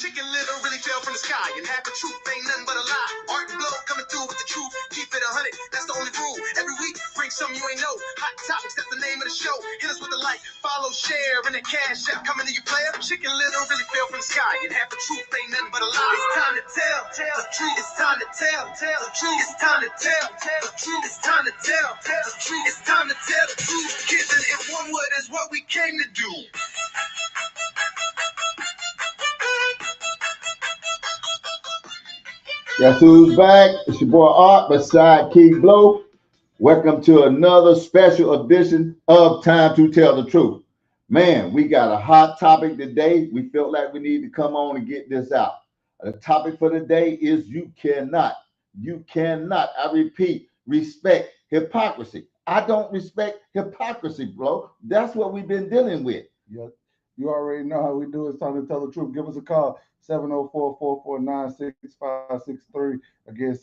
Chicken little really fell from the sky, and half the truth ain't nothing but a lie. Art and blow coming through with the truth. Keep it 100, that's the only rule. Every week, bring something you ain't know. Hot topics, that's the name of the show. Hit us with a like, follow, share, and a cash app coming to you, player. Chicken little really fell from the sky, and half the truth ain't nothing but a lie. It's time to tell the truth. It's time to tell the truth. It's time to tell the truth. It's time to tell the truth. It's time to tell the truth. Kids, and if one word is what we came to do. Guess who's back? It's your boy Art beside Keith Blow. Welcome to another special edition of Time to Tell the Truth. Man, we got a hot topic today. We felt like we need to come on and get this out. The topic for today is you cannot, I repeat, respect hypocrisy. I don't respect hypocrisy, bro. That's what we've been dealing with. Yeah, you already know how we do. It's time to tell the truth. Give us a call, 704-449-6563. Again,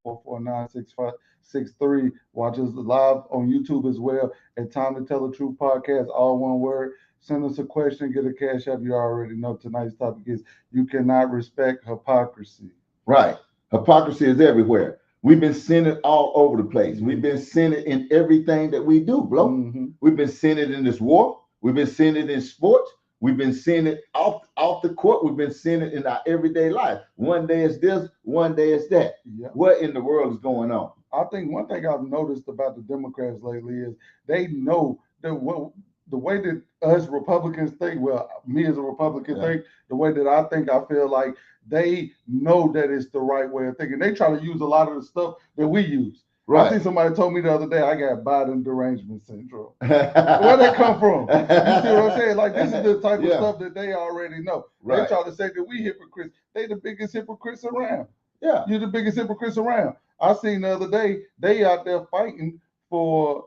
704-449-6563. Watch us live on YouTube as well at Time to Tell the Truth Podcast, all one word. Send us a question, get a cash app. You already know tonight's topic is you cannot respect hypocrisy. Right. Hypocrisy is everywhere. We've been seeing it all over the place. We've been seeing it in everything that we do, bro. We've been seeing it in this war. We've been seeing it in sports. We've been seeing it off the court. We've been seeing it in our everyday life. One day it's this, one day it's that. Yep. What in the world is going on? I think one thing I've noticed about the Democrats lately is they know the way that us Republicans think, well, me as a Republican think, the way that I think, I feel like they know that it's the right way of thinking. They try to use a lot of the stuff that we use. Right. I think somebody told me the other day I got Biden derangement syndrome. Where'd that come from? You see what I'm saying? Like, this is the type of stuff that they already know. Right. They try to say that we hypocrites. They the biggest hypocrites around. Yeah. You're the biggest hypocrites around. I seen the other day, they out there fighting for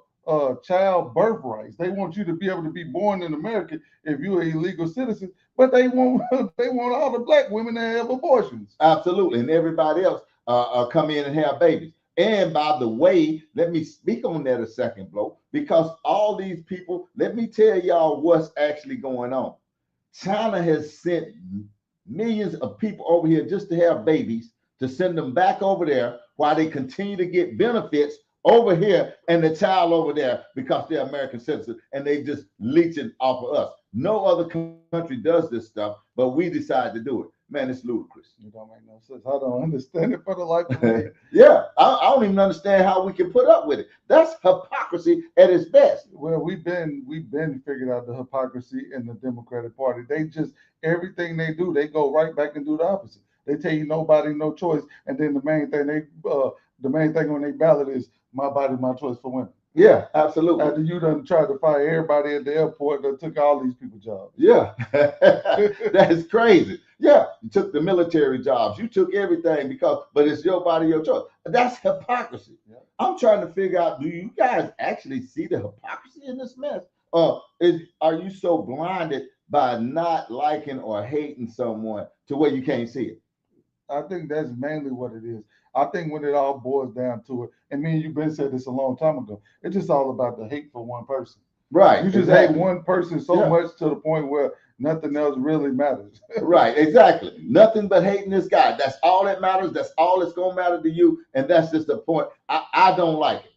child birth rights. They want you to be able to be born in America if you're an illegal citizen, but they want all the black women to have abortions. Absolutely. And everybody else come in and have babies. And by the way, let me speak on that a second, Blo, because all these people, let me tell y'all what's actually going on. China has sent millions of people over here just to have babies, to send them back over there while they continue to get benefits over here and the child over there because they're American citizens and they just leeching off of us. No other country does this stuff, but we decide to do it. Man, it's ludicrous. It don't make no sense. I don't understand it for the life of me. Yeah, I don't even understand how we can put up with it. That's hypocrisy at its best. Well, we've been figured out the hypocrisy in the Democratic Party. They just, everything they do, they go right back and do the opposite. They tell you nobody, no choice, and then the main thing on their ballot is my body, my choice for women. Yeah, absolutely. After you done tried to fire everybody at the airport that took all these people's jobs. Yeah, that's crazy. Yeah, you took the military jobs. You took everything but it's your body, your choice. That's hypocrisy. Yeah. I'm trying to figure out, do you guys actually see the hypocrisy in this mess? Are you so blinded by not liking or hating someone to where you can't see it? I think that's mainly what it is. I think when it all boils down to it, and me and you've been said this a long time ago, it's just all about the hate for one person. Right. You just hate one person so much to the point where nothing else really matters. Right, exactly. Nothing but hating this guy. That's all that matters. That's all that's gonna matter to you. And that's just the point. I don't like it.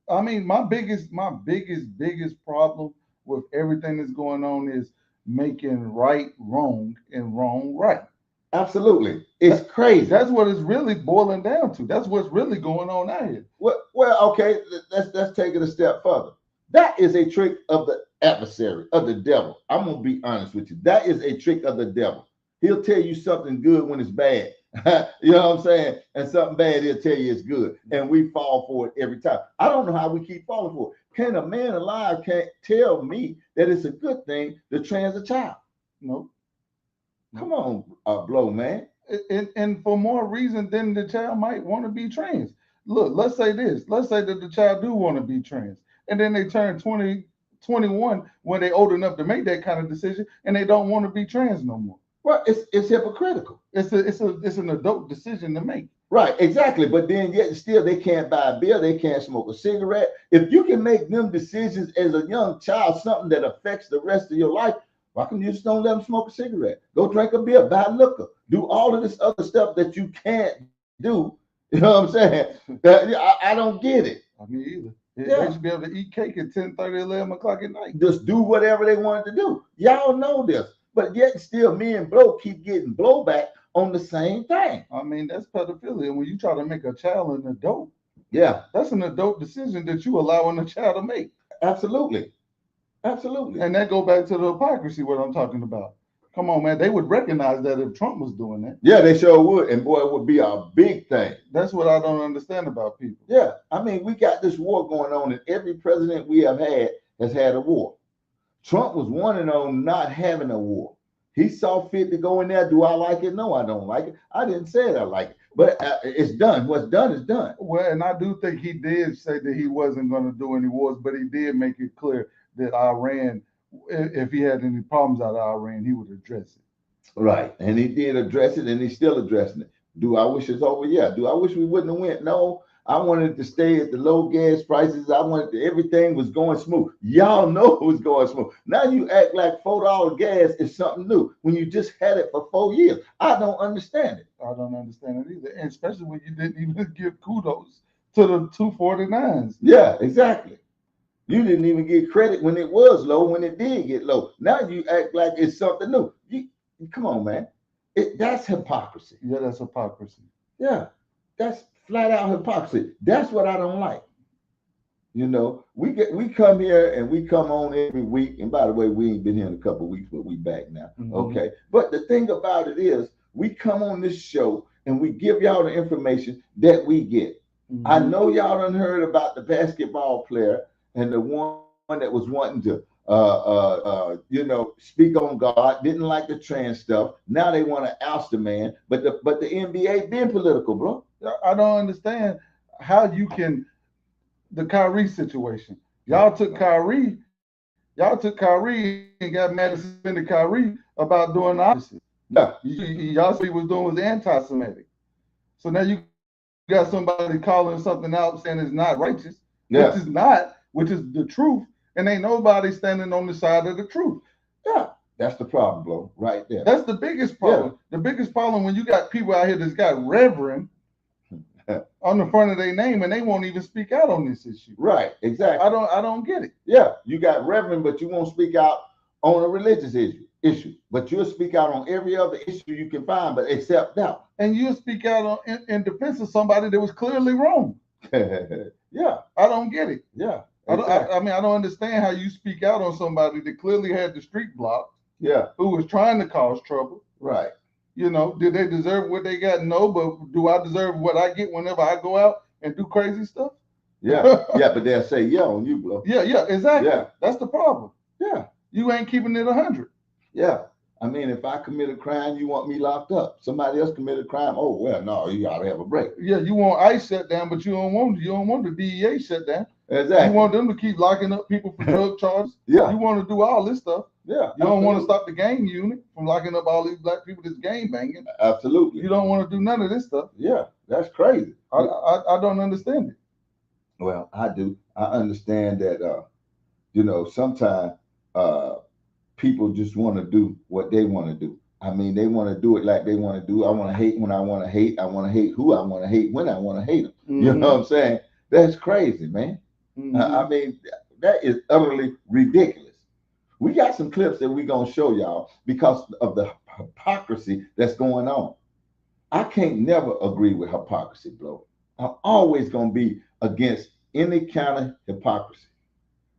I mean, my biggest problem with everything that's going on is making right wrong and wrong right. Absolutely. It's crazy. That's what it's really boiling down to. That's what's really going on out here. Well, okay, let's take it a step further. That is a trick of the adversary, of the devil. I'm going to be honest with you. That is a trick of the devil. He'll tell you something good when it's bad. You know what I'm saying? And something bad, he'll tell you it's good. And we fall for it every time. I don't know how we keep falling for it. Can a man alive can't tell me that it's a good thing to trans a child? Nope. Come on, Blow, man. And for more reason than the child might want to be trans. Look, let's say this. Let's say that the child do want to be trans. And then they turn 20, 21 when they're old enough to make that kind of decision and they don't want to be trans no more. Well, it's hypocritical. It's an adult decision to make. Right, exactly. But then yet still they can't buy a beer, they can't smoke a cigarette. If you can make them decisions as a young child, something that affects the rest of your life, Why come you just don't let them smoke a cigarette? Go drink a beer, buy liquor, do all of this other stuff that you can't do. You know what I'm saying? I don't get it. I mean, either. Yeah. They should be able to eat cake at 10:30, 11 o'clock at night. Just do whatever they wanted to do. Y'all know this. But yet still me and Blow keep getting blowback on the same thing. I mean, that's pedophilia. When you try to make a child an adult, Yeah, that's an adult decision that you allowing a child to make. absolutely. Absolutely. And that go back to the hypocrisy, what I'm talking about. Come on, man. They would recognize that if Trump was doing that. Yeah, they sure would. And boy, it would be a big thing. That's what I don't understand about people. Yeah. I mean, we got this war going on, and every president we have had has had a war. Trump was wanting on not having a war. He saw fit to go in there. Do I like it? No, I don't like it. I didn't say it I like it. But it's done. What's done is done. Well, and I do think he did say that he wasn't going to do any wars, but he did make it clear that Iran, if he had any problems out of Iran, he would address it. Right. And he did address it, and he's still addressing it. Do I wish it's over? Yeah. Do I wish we wouldn't have went? No. I wanted to stay at the low gas prices. I wanted everything was going smooth. Y'all know it was going smooth. Now you act like $4 gas is something new when you just had it for 4 years. I don't understand it. I don't understand it either, and especially when you didn't even give kudos to the 249s. Yeah, exactly. You didn't even get credit when it was low, when it did get low. Now you act like it's something new. Come on, man. That's hypocrisy. Yeah, that's hypocrisy. Yeah, that's flat out hypocrisy. That's what I don't like. You know, we come here and we come on every week. And by the way, we ain't been here in a couple of weeks, but we back now. Mhm. Okay. But the thing about it is, we come on this show and we give y'all the information that we get. Mhm. I know y'all done heard about the basketball player and the one that was wanting to speak on God, didn't like the trans stuff. Now they want to oust the man. But the NBA been political, bro. I don't understand how you can, the Kyrie situation. Y'all took Kyrie and got mad and suspended Kyrie about doing the opposite. Yeah. Y'all see what he was doing was anti-Semitic. So now you got somebody calling something out saying it's not righteous, Yeah. which is the truth, and ain't nobody standing on the side of the truth. Yeah. That's the problem, bro, right there. That's the biggest problem. Yeah. The biggest problem when you got people out here that's got Reverend on the front of their name and they won't even speak out on this issue. Right, exactly. I don't get it. Yeah, you got reverend, but you won't speak out on a religious issue. But you'll speak out on every other issue you can find, but except that. And you'll speak out in defense of somebody that was clearly wrong. Yeah, I don't get it. yeah. Exactly. I don't understand how you speak out on somebody that clearly had the street blocked, Yeah, who was trying to cause trouble. right. You know, did they deserve what they got? No, but do I deserve what I get whenever I go out and do crazy stuff? Yeah, yeah, but they'll say yeah on you, bro. Yeah, exactly. Yeah. That's the problem. Yeah, You ain't keeping it 100. yeah. I mean, if I commit a crime, you want me locked up. Somebody else committed a crime. Oh well, no, you gotta have a break. Yeah, you want ICE shut down, but you don't want the DEA shut down. Exactly. You want them to keep locking up people for drug charges. Yeah, You want to do all this stuff. yeah. You don't want to stop the gang unit from locking up all these black people that's gang banging. Absolutely. You don't want to do none of this stuff. Yeah, that's crazy. I don't understand it. Well, I do. I understand that, sometimes people just want to do what they want to do. I mean, they want to do it like they want to do. I want to hate when I want to hate. I want to hate who I want to hate when I want to hate them. Mm-hmm. You know what I'm saying? That's crazy, man. Mhm. I mean, that is utterly ridiculous. We got some clips that we're going to show y'all because of the hypocrisy that's going on. I can't never agree with hypocrisy, bro. I'm always going to be against any kind of hypocrisy.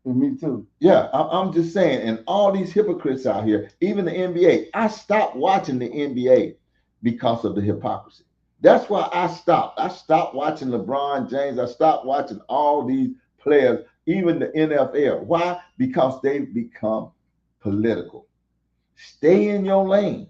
Me too. Yeah, I'm just saying, and all these hypocrites out here, even the NBA, I stopped watching the NBA because of the hypocrisy. That's why I stopped. I stopped watching LeBron James. I stopped watching all these players, even the NFL. Why? Because they've become political. Stay in your lane.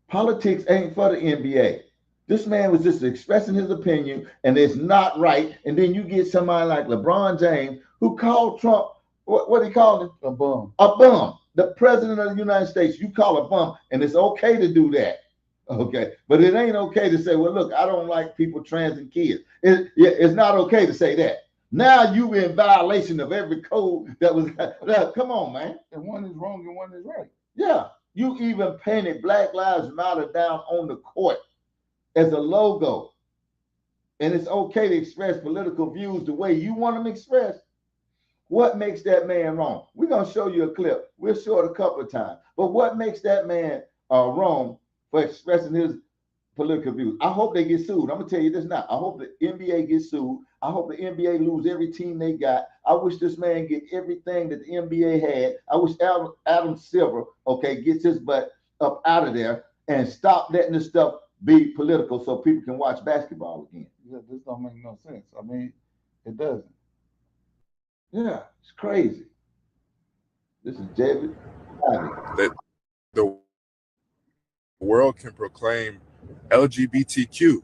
Politics ain't for the NBA. This man was just expressing his opinion, and it's not right. And then you get somebody like LeBron James who called Trump, what he called him? A bum. A bum. The president of the United States, you call a bum, and it's okay to do that. Okay, but it ain't okay to say, well, look, I don't like people trans and kids. It's not okay to say that. Now you in violation of every code that was. Come on, man. And one is wrong and one is right. Yeah, you even painted Black Lives Matter down on the court as a logo. And it's okay to express political views the way you want them expressed. What makes that man wrong? We're going to show you a clip. We'll show it a couple of times. But what makes that man wrong for expressing his political views? I hope they get sued. I'm going to tell you this now. I hope the NBA gets sued. I hope the NBA lose every team they got. I wish this man get everything that the NBA had. I wish Adam Silver, okay, gets his butt up out of there and stop letting this stuff be political so people can watch basketball again. Yeah, this don't make no sense. I mean, it doesn't. Yeah, it's crazy. This is David. That the world can proclaim LGBTQ,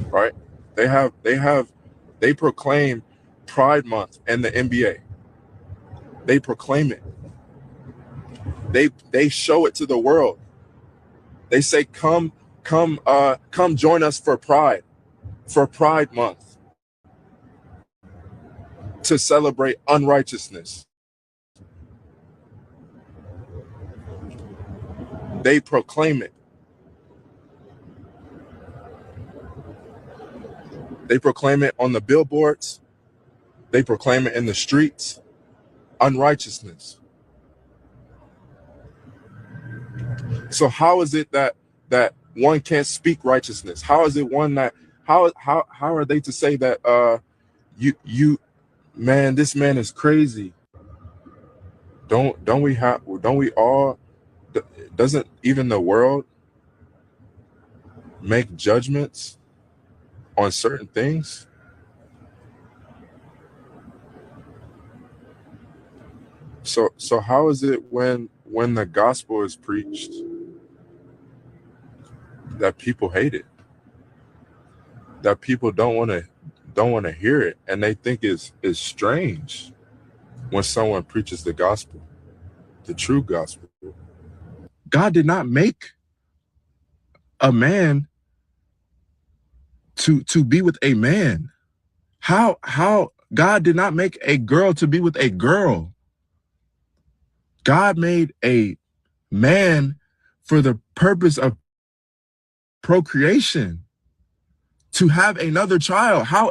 right? They proclaim Pride Month and the NBA. They proclaim it. They show it to the world. They say, come join us for Pride Month, to celebrate unrighteousness. They proclaim it. They proclaim it on the billboards. They proclaim it in the streets. Unrighteousness. So how is it that one can't speak righteousness? How is it one that how are they to say that you man, this man is crazy? Don't we all, doesn't even the world make judgments on certain things? So how is it when the gospel is preached that people hate it, that people don't want to hear it, and they think it's strange when someone preaches the gospel, the true gospel? God did not make a man to be with a man. How God did not make a girl to be with a girl. God made a man for the purpose of procreation, to have another child. How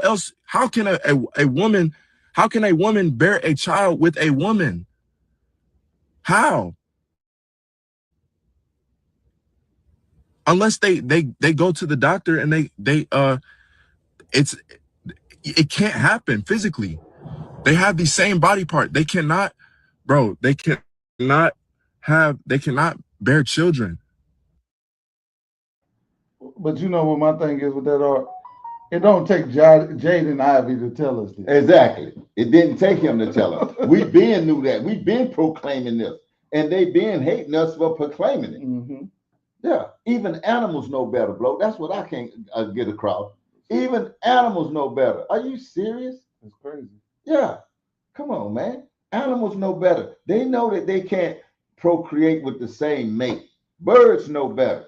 can a woman bear a child with a woman? How? Unless they go to the doctor and it can't happen physically. They have the same body part. They cannot bear children. But you know what my thing is with that art? It don't take Jaden Ivey to tell us this. Exactly. It didn't take him to tell us. We been knew that. We've been proclaiming this. And they been hating us for proclaiming it. Mm-hmm. Yeah. Even animals know better, bro. That's what I can't get across. Even animals know better. Are you serious? That's crazy. Yeah. Come on, man. Animals know better. They know that they can't procreate with the same mate. Birds know better.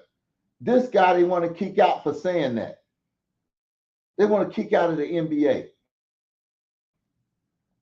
This guy, they want to kick out for saying that. They want to kick out of the NBA.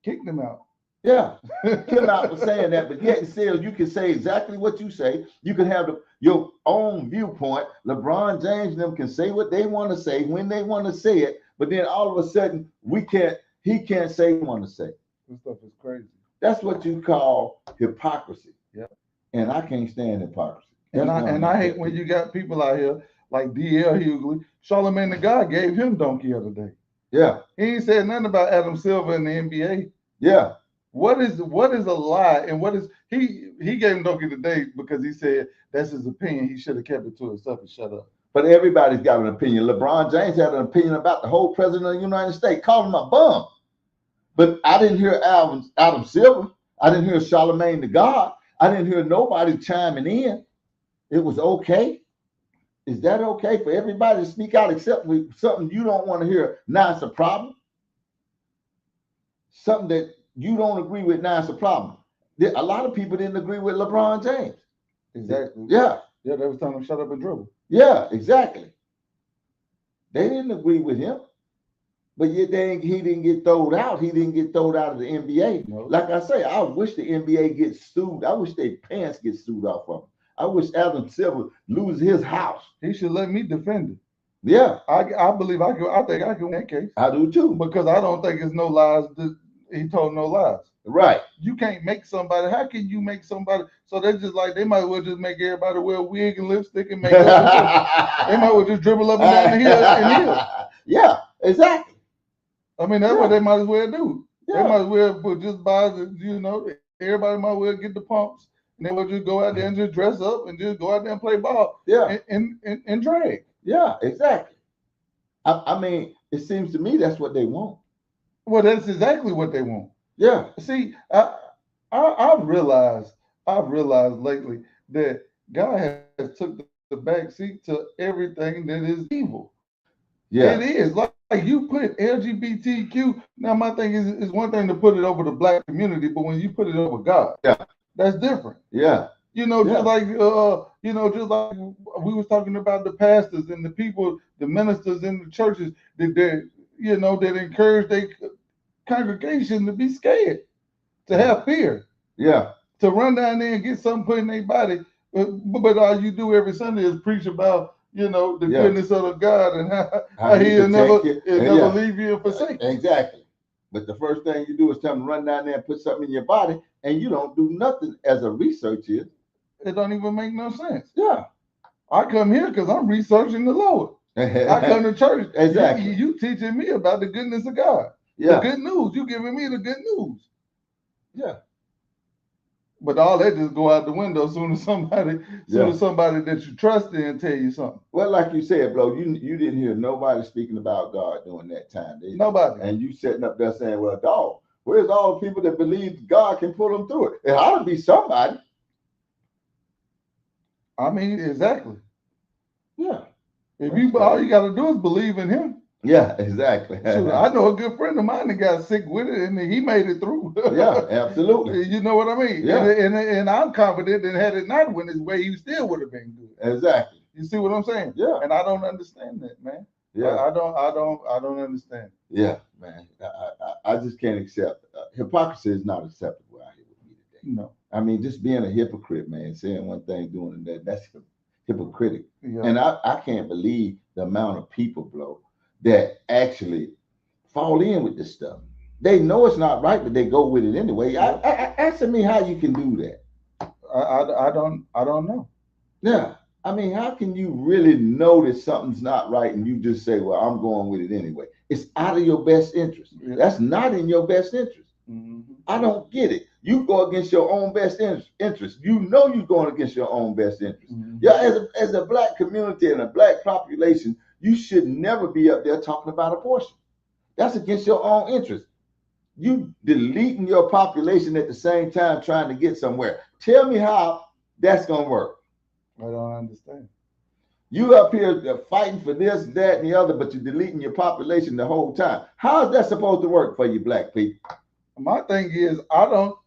Kick them out. Yeah, kick them out for saying that. But yet still, you can say exactly what you say. You can have your own viewpoint. LeBron James and them can say what they want to say when they want to say it. But then all of a sudden, he can't say what he want to say. This stuff is crazy. That's what you call hypocrisy. Yeah. And I can't stand hypocrisy. And I hate when you got people out here like D.L. Hughley. Charlamagne the God gave him donkey of the day. Yeah. He ain't said nothing about Adam Silver in the NBA. Yeah. What is a lie, and what is he gave him donkey of the day because he said that's his opinion. He should have kept it to himself and shut up. But everybody's got an opinion. LeBron James had an opinion about the whole president of the United States, called him a bum. But I didn't hear Adam Silver. I didn't hear Charlamagne the God. I didn't hear nobody chiming in. It was okay. Is that okay for everybody to speak out except with something you don't want to hear? Now it's a problem. Something that you don't agree with, now it's a problem. A lot of people didn't agree with LeBron James. Exactly. Yeah. Yeah, they was telling him shut up and dribble. Yeah, exactly. They didn't agree with him. But yet he didn't get thrown out. He didn't get thrown out of the NBA. No. Like I say, I wish the NBA gets sued. I wish their pants get sued off of them. I wish Adam Silver loses his house. He should let me defend it. Yeah, I believe I can. I think I can win that case I do too. because I don't think it's no lies. He told no lies. Right. You can't make somebody. How can you make somebody? So they're just like they might as well just make everybody wear a wig and lipstick and make up. They might as well just dribble up and down the hill and hill. Yeah, exactly. I mean, that's Yeah. what they might as well do. Yeah. They might as well just buy the, everybody might as well get the pumps and they will just go out there and just dress up and just go out there and play ball. Yeah. And drag. Yeah, exactly. I mean, it seems to me that's what they want. Well, that's exactly what they want. Yeah. See, I've realized lately that God has took the back seat to everything that is evil. Yeah. It is like you put LGBTQ. Now, my thing is one thing to put it over the black community, but when you put it over God, Yeah. that's different. Yeah. You know, Yeah. just like just like we was talking about the pastors and the people, the ministers in the churches that encourage their congregation to be scared, to have fear, Yeah. to run down there and get something put in their body. But all you do every Sunday is preach about the Yeah. goodness of the God and how He He'll never protect you. never Yeah. leave you and forsake you. Exactly. But the first thing you do is tell them to run down there and put something in your body, and you don't do nothing as a researcher. It don't even make no sense. Yeah. I come here because I'm researching the Lord. I come to church. Exactly. You teaching me about the goodness of God. Yeah. The good news. You giving me the good news. Yeah. But all that just go out the window as soon as somebody that you trust in tell you something. Well, like you said, bro, you didn't hear nobody speaking about God during that time, did you? Nobody. And you sitting up there saying, well, dog, where's all the people that believe God can pull them through it? It ought to be somebody. I mean, exactly. Yeah. If all you got to do is believe in Him. Yeah, exactly. Shoot, I know a good friend of mine that got sick with it and he made it through. Yeah, absolutely. You know what I mean? Yeah. And I'm confident that had it not went his way, he still would have been good. Exactly. You see what I'm saying? Yeah. And I don't understand that, man. Yeah. I don't understand. Yeah, man. I just can't accept. Hypocrisy is not acceptable out here with me today. No. I mean, just being a hypocrite, man, saying one thing, doing that, that's hypocritical. Yeah. And I can't believe the amount of people, bro, that actually fall in with this stuff. They know it's not right, but they go with it anyway. Answer me how you can do that. I don't know. Yeah. I mean, how can you really know that something's not right and you just say, well, I'm going with it anyway? It's out of your best interest. Yeah. That's not in your best interest. Mm-hmm. I don't get it. You go against your own best interest. You know you're going against your own best interest. Mm-hmm. Yeah, as a black community and a black population, you should never be up there talking about abortion. That's against your own interest. You deleting your population at the same time trying to get somewhere. Tell me how that's going to work. I don't understand. You up here fighting for this, that, and the other, but you're deleting your population the whole time. How is that supposed to work for you black people? My thing is, I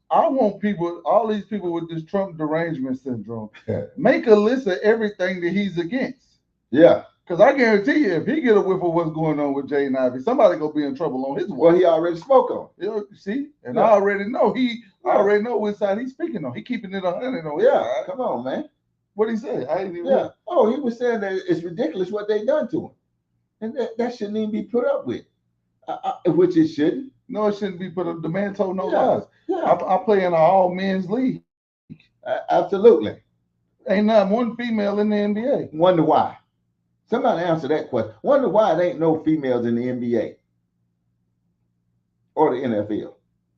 want people, all these people with this Trump derangement syndrome, make a list of everything that he's against. Yeah. Because I guarantee you, if he get a whiff of what's going on with Jay and Ivy, somebody gonna be in trouble on his watch. Well, he already spoke on. See, and Yeah. I already know I already know which side he's speaking on. He keeping it 100 on his side. Come on, man. What he say? I ain't even. Yeah. Oh, he was saying that it's ridiculous what they done to him, and that shouldn't even be put up with. Which it shouldn't. No, it shouldn't be put up. The man told no Yeah. lies. Yeah. I play in an all men's league. Absolutely. Ain't not one female in the NBA. Wonder why. Somebody answer that question. Wonder why there ain't no females in the NBA or the NFL.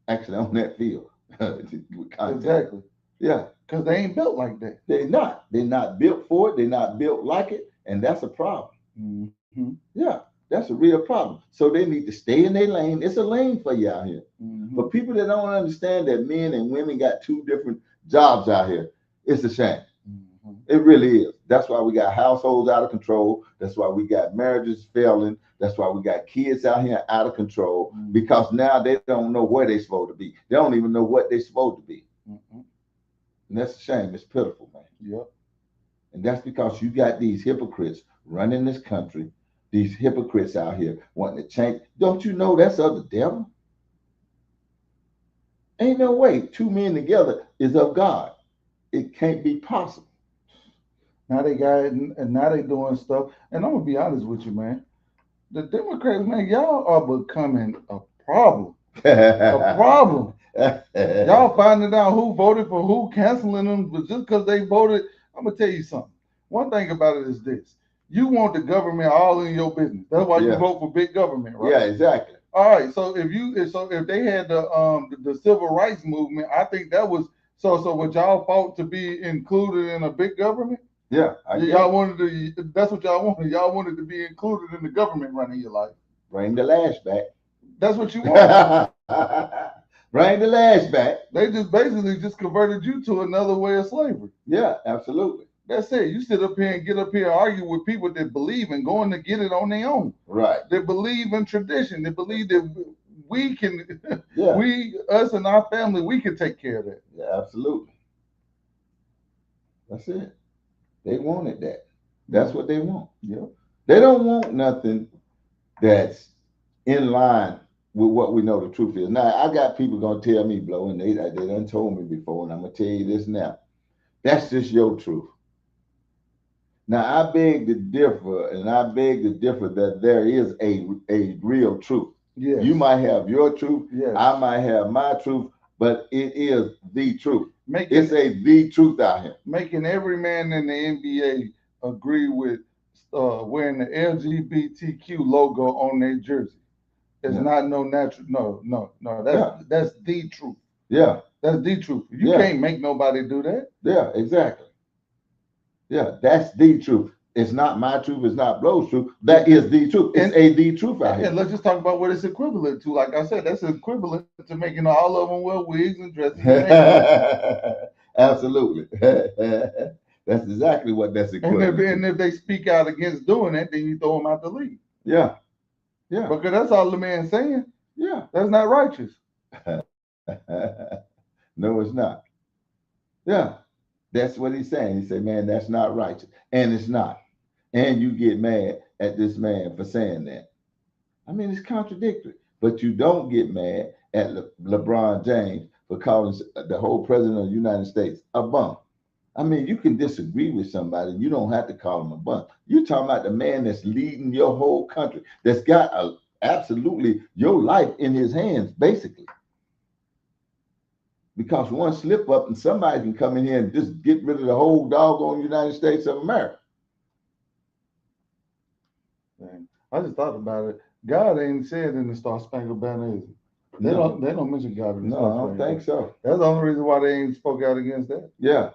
Actually, on that field. Exactly. Yeah. Because they ain't built like that. They're not. They're not built for it. They're not built like it. And that's a problem. Mm-hmm. Yeah. That's a real problem. So they need to stay in their lane. It's a lane for you out here. Mm-hmm. But people that don't understand that men and women got two different jobs out here, it's a shame. Mm-hmm. It really is. That's why we got households out of control. That's why we got marriages failing. That's why we got kids out here out of control, because now they don't know where they're supposed to be. They don't even know what they're supposed to be. Mm-hmm. And that's a shame. It's pitiful, man. Yep. And that's because you got these hypocrites running this country. these hypocrites out here wanting to change. Don't you know that's of the devil? Ain't no way 2 men together is of God. It can't be possible. Now they got it, and now they doing stuff. And I'm gonna be honest with you, man. The Democrats, man, y'all are becoming a problem. A problem. Y'all finding out who voted for who, canceling them, but just because they voted. I'm gonna tell you something. One thing about it is this: you want the government all in your business. That's why you vote for big government, right? Yeah, exactly. All right. So if they had the civil rights movement, I think that was so. Would y'all fought to be included in a big government? Yeah, y'all wanted to. That's what y'all wanted. Y'all wanted to be included in the government running your life. Bring the lash back. That's what you want. Bring the lash back. They just basically just converted you to another way of slavery. Yeah, absolutely. That's it. You sit up here and get up here and argue with people that believe in going to get it on their own. Right. They believe in tradition. They believe that we can, yeah. us and our family, we can take care of that. Yeah, absolutely. That's it. They wanted that. That's what they want. Yeah. They don't want nothing that's in line with what we know the truth is. Now, I got people gonna tell me, Blow, and they done told me before, and I'm gonna tell you this now. That's just your truth. Now, I beg to differ, and I beg to differ that there is a real truth. Yes. You might have your truth. Yes. I might have my truth, but it is the truth. It's the truth out here. Making every man in the NBA agree with wearing the LGBTQ logo on their jersey. It's not no natural. No. That's the truth. Yeah. That's the truth. You can't make nobody do that. Yeah, exactly. Yeah, that's the truth. It's not my truth. It's not Blow's truth. That is the truth. It's the truth out here. And let's just talk about what it's equivalent to. Like I said, that's equivalent to making all of them wear wigs and dresses. Absolutely. That's exactly what that's equivalent to. And if they speak out against doing that, then you throw them out the league. Yeah. Yeah. Because that's all the man's saying. Yeah. That's not righteous. No, it's not. Yeah. That's what he's saying. He said, man, that's not righteous. And it's not. And you get mad at this man for saying that. I mean, it's contradictory. But you don't get mad at LeBron James for calling the whole president of the United States a bum. I mean, you can disagree with somebody. You don't have to call him a bum. You're talking about the man that's leading your whole country, that's got absolutely your life in his hands, basically. Because one slip up and somebody can come in here and just get rid of the whole doggone United States of America. Man, I just thought about it. God ain't said in the Star Spangled Banner, is it? They don't mention God in the Star Spangled Banner. No, I don't think so. That's the only reason why they ain't spoke out against that. Yeah.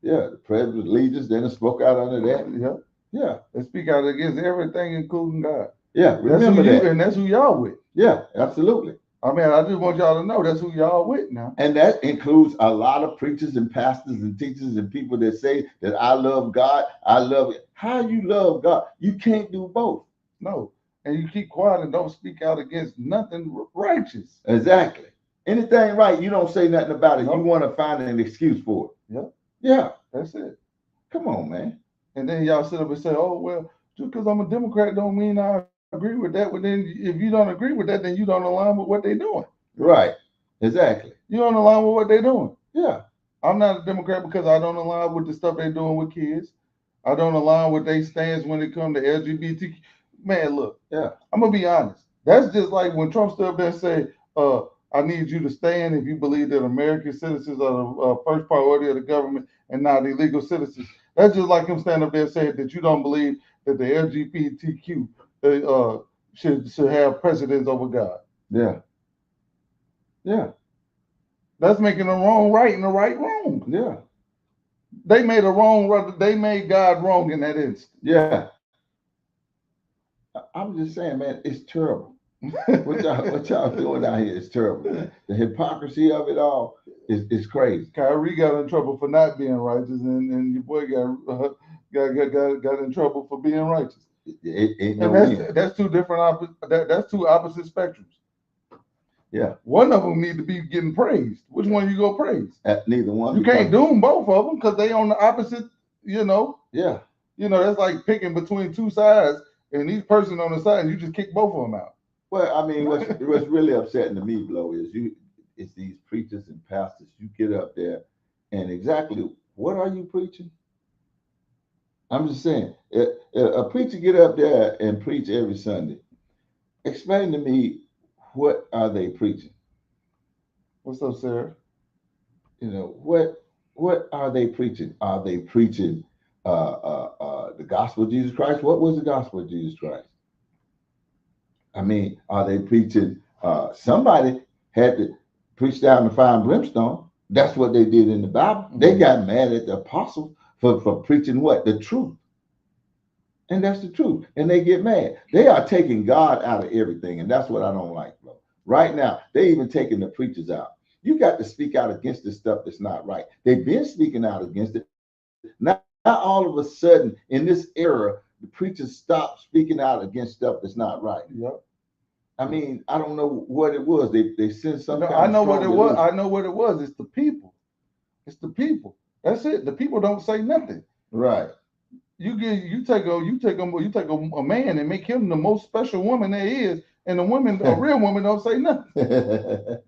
Yeah, the Pledge of Allegiance, then spoke out under that. Yeah. Yeah. They speak out against everything, including God. Yeah, remember that. And that's who y'all with. Yeah, absolutely. I mean, I just want y'all to know that's who y'all with now. And that includes a lot of preachers and pastors and teachers and people that say that I love God, I love it. How you love God? You can't do both. No. And you keep quiet and don't speak out against nothing righteous. Exactly. Anything right, you don't say nothing about it. Nope. You want to find an excuse for it. Yep. Yeah. That's it. Come on, man. And then y'all sit up and say, oh, well, just because I'm a Democrat don't mean I agree with that. But then if you don't agree with that, then you don't align with what they're doing. Right. Exactly. You don't align with what they're doing. Yeah. I'm not a Democrat because I don't align with the stuff they're doing with kids. I don't align with their stance when it comes to LGBT. Man, look. Yeah. I'm going to be honest. That's just like when Trump stood up there and say, I need you to stand if you believe that American citizens are the first priority of the government and not illegal citizens. That's just like him standing up there saying that you don't believe that the LGBTQ should have precedence over God. Yeah. Yeah. That's making the wrong right and the right wrong. Yeah. They made a wrong. They made God wrong in that instant. Yeah. I'm just saying, man, it's terrible. what y'all doing out here is terrible. The hypocrisy of it all is crazy. Kyrie got in trouble for not being righteous, and your boy got in trouble for being righteous. That's two different that's two opposite spectrums. Yeah. One of them need to be getting praised. Which one you go praise? Neither one. You can't do them both of them because they on the opposite. Yeah. That's like picking between two sides and these person on the side, and you just kick both of them out. Well, I mean, what's really upsetting to me, Blow, is it's these preachers and pastors. You get up there, and exactly what are you preaching? I'm just saying, a preacher get up there and preach every Sunday. Explain to me, what are they preaching? What's up, Sarah? You know, what are they preaching? Are they preaching the gospel of Jesus Christ? What was the gospel of Jesus Christ? I mean, are they preaching? Somebody had to preach down the fire and brimstone. That's what they did in the Bible. Mm-hmm. They got mad at the apostles for preaching what? The truth. And that's the truth. And they get mad. They are taking God out of everything. And that's what I don't like, bro. Right now, they even taking the preachers out. You got to speak out against the stuff that's not right. They've been speaking out against it. Now all of a sudden, in this era, the preachers stop speaking out against stuff that's not right. Yep. I mean, I don't know what it was. They sent some. I know what it was. I know what it was. It's the people. It's the people. That's it. The people don't say nothing. Right. You take a man and make him the most special woman there is, and a real woman don't say nothing.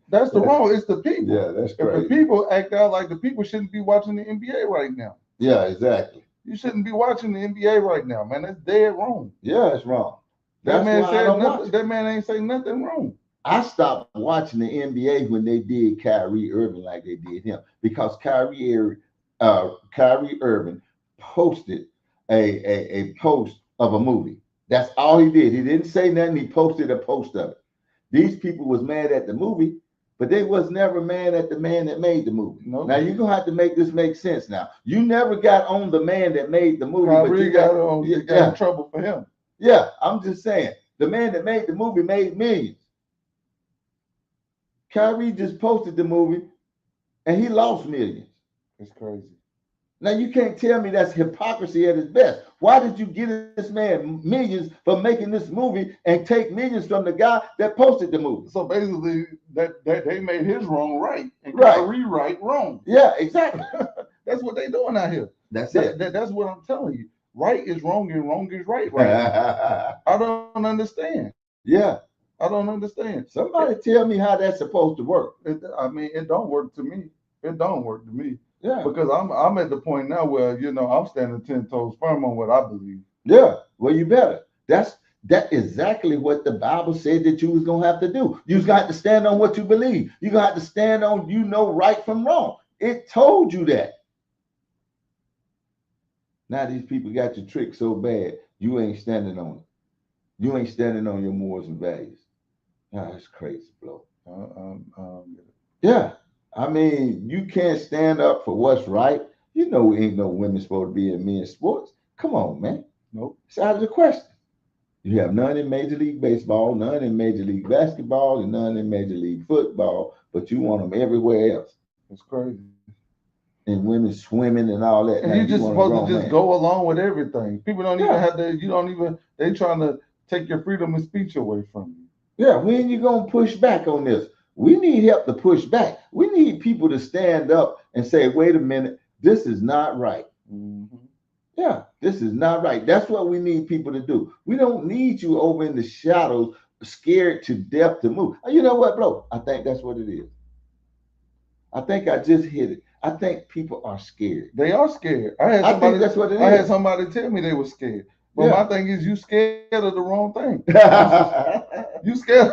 That's the wrong. It's the people. Yeah, that's crazy. If the people act out like the people shouldn't be watching the NBA right now. Yeah, exactly. You shouldn't be watching the NBA right now, man. That's dead wrong. Yeah, it's wrong. That man said nothing. That man ain't saying nothing wrong. I stopped watching the NBA when they did Kyrie Irving like they did him, because Kyrie Irving posted a post of a movie. That's all he did. He didn't say nothing. He posted a post of it. These people was mad at the movie, but they was never mad at the man that made the movie. Nope. Now you're gonna have to make this make sense. Now you never got on the man that made the movie. Kyrie got in trouble for him. Yeah, I'm just saying, the man that made the movie made millions. Kyrie just posted the movie, and he lost millions. It's crazy. Now you can't tell me that's hypocrisy at its best. Why did you give this man millions for making this movie and take millions from the guy that posted the movie? So basically, that they made his wrong right and Kyrie right wrong. Yeah, exactly. That's what they doing out here. That's what I'm telling you. Right is wrong and wrong is right. Now. I don't understand. Yeah. I don't understand. Somebody tell me how that's supposed to work. It don't work to me. It don't work to me. Yeah. Because I'm at the point now where, I'm standing 10 toes firm on what I believe. Yeah. Well, you better. That's exactly what the Bible said that you was going to have to do. You was going to have to stand on what you believe. You're going to have to stand on, right from wrong. It told you that. Now these people got you tricked so bad, you ain't standing on it. You ain't standing on your morals and values. That's crazy, bro. Yeah. I mean, you can't stand up for what's right. Ain't no women supposed to be in men's sports. Come on, man. Nope. It's out of the question. You have none in Major League Baseball, none in Major League Basketball, and none in Major League Football, but you want them everywhere else. It's crazy. And women swimming and all that. And you're just supposed to just go along with everything. People don't even have to, they trying to take your freedom of speech away from you. Yeah, when you going to push back on this? We need help to push back. We need people to stand up and say, wait a minute, this is not right. Mm-hmm. Yeah, this is not right. That's what we need people to do. We don't need you over in the shadows, scared to death to move. You know what, bro? I think that's what it is. I think I just hit it. I think people are scared. They are scared. I think that's what it is. I had somebody tell me they were scared. But my thing is, you scared of the wrong thing. You scared.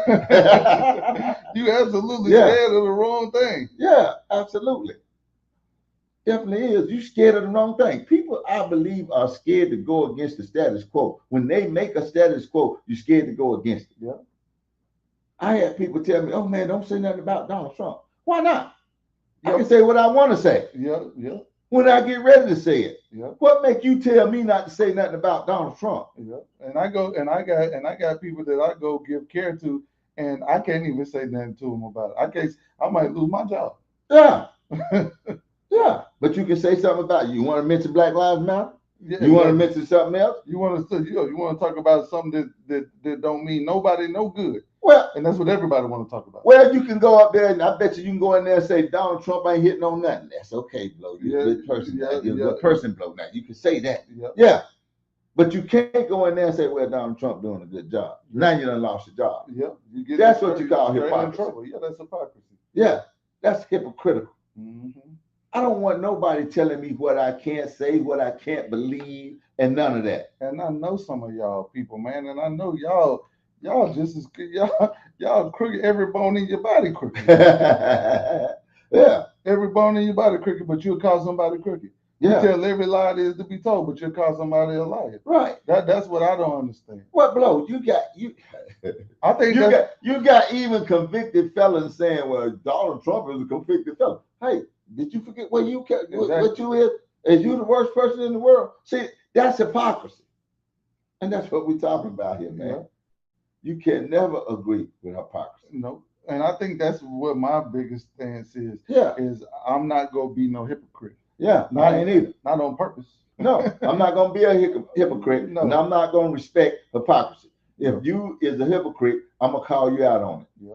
You absolutely scared of the wrong thing. Yeah, absolutely. Definitely is. You scared of the wrong thing. People, I believe, are scared to go against the status quo. When they make a status quo, you're scared to go against it. Yeah. I had people tell me, oh man, don't say nothing about Donald Trump. Why not? I can say what I want to say. Yeah. When I get ready to say it. Yeah. What make you tell me not to say nothing about Donald Trump? Yeah. And I got people that I go give care to, and I can't even say nothing to them about it. I might lose my job. Yeah. Yeah. But you can say something about it. You want to mention Black Lives Matter? Yeah, you want to mention something else? You want to talk about something that don't mean nobody no good. Well, and that's what everybody want to talk about. Well, you can go up there, and I bet you can go in there and say Donald Trump ain't hitting on nothing. That's okay, Blow. You're a good person. You're a good person, Blow. Now you can say that. Yeah. But you can't go in there and say, well, Donald Trump doing a good job. Now you done lost your job. Yeah, you get That's what you call straight in hypocrisy. trouble. Yeah, that's hypocrisy. Yeah, that's hypocritical. Mm-hmm. I don't want nobody telling me what I can't say, what I can't believe, and none of that. And I know some of y'all people, man, and I know y'all just as y'all crooked. Every bone in your body crooked. Yeah, Every bone in your body crooked, but you'll call somebody crooked. yeah, You tell every lie there is to be told, but you'll call somebody a liar. right. That's what I don't understand. What blow? You I think you got even convicted felons saying, well, Donald Trump is a convicted felon. Hey, did you forget what you what you is? Is you the worst person in the world? See, that's hypocrisy. And that's what we're talking about here, man. Yeah. You can never agree with hypocrisy. No. And I think that's what my biggest stance is. Yeah. Is I'm not gonna be no hypocrite. Yeah, I ain't either. Not on purpose. No, I'm not gonna be a hypocrite, No. and I'm not gonna respect hypocrisy. If you is a hypocrite, I'm gonna call you out on it. Yeah.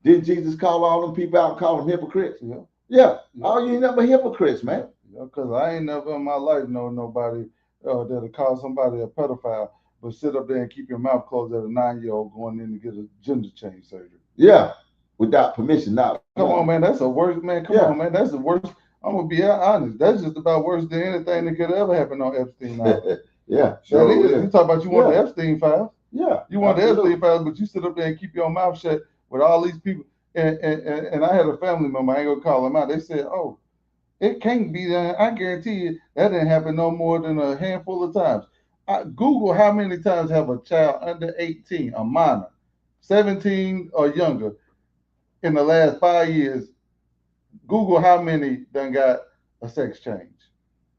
Didn't Jesus call all them people out and call them hypocrites? Yeah. Yeah. All you never hypocrites, man. Yeah, because I ain't never in my life know nobody that'll call somebody a pedophile, but sit up there and keep your mouth closed at a 9-year-old going in to get a gender change surgery. Yeah, without permission. Now, come on, man, that's the worst, man. Come on, man, that's the worst. I'm gonna be honest. That's just about worse than anything that could ever happen on Epstein Island. Yeah, sure. That is. You talk about you want the Epstein files. Yeah, you want the Epstein files, but you sit up there and keep your mouth shut with all these people. And I had a family member. I ain't gonna call them out. They said, "Oh, it can't be done." I guarantee you that didn't happen no more than a handful of times. Google how many times have a child under 18, a minor, 17 or younger, in the last 5 years. Google how many done got a sex change.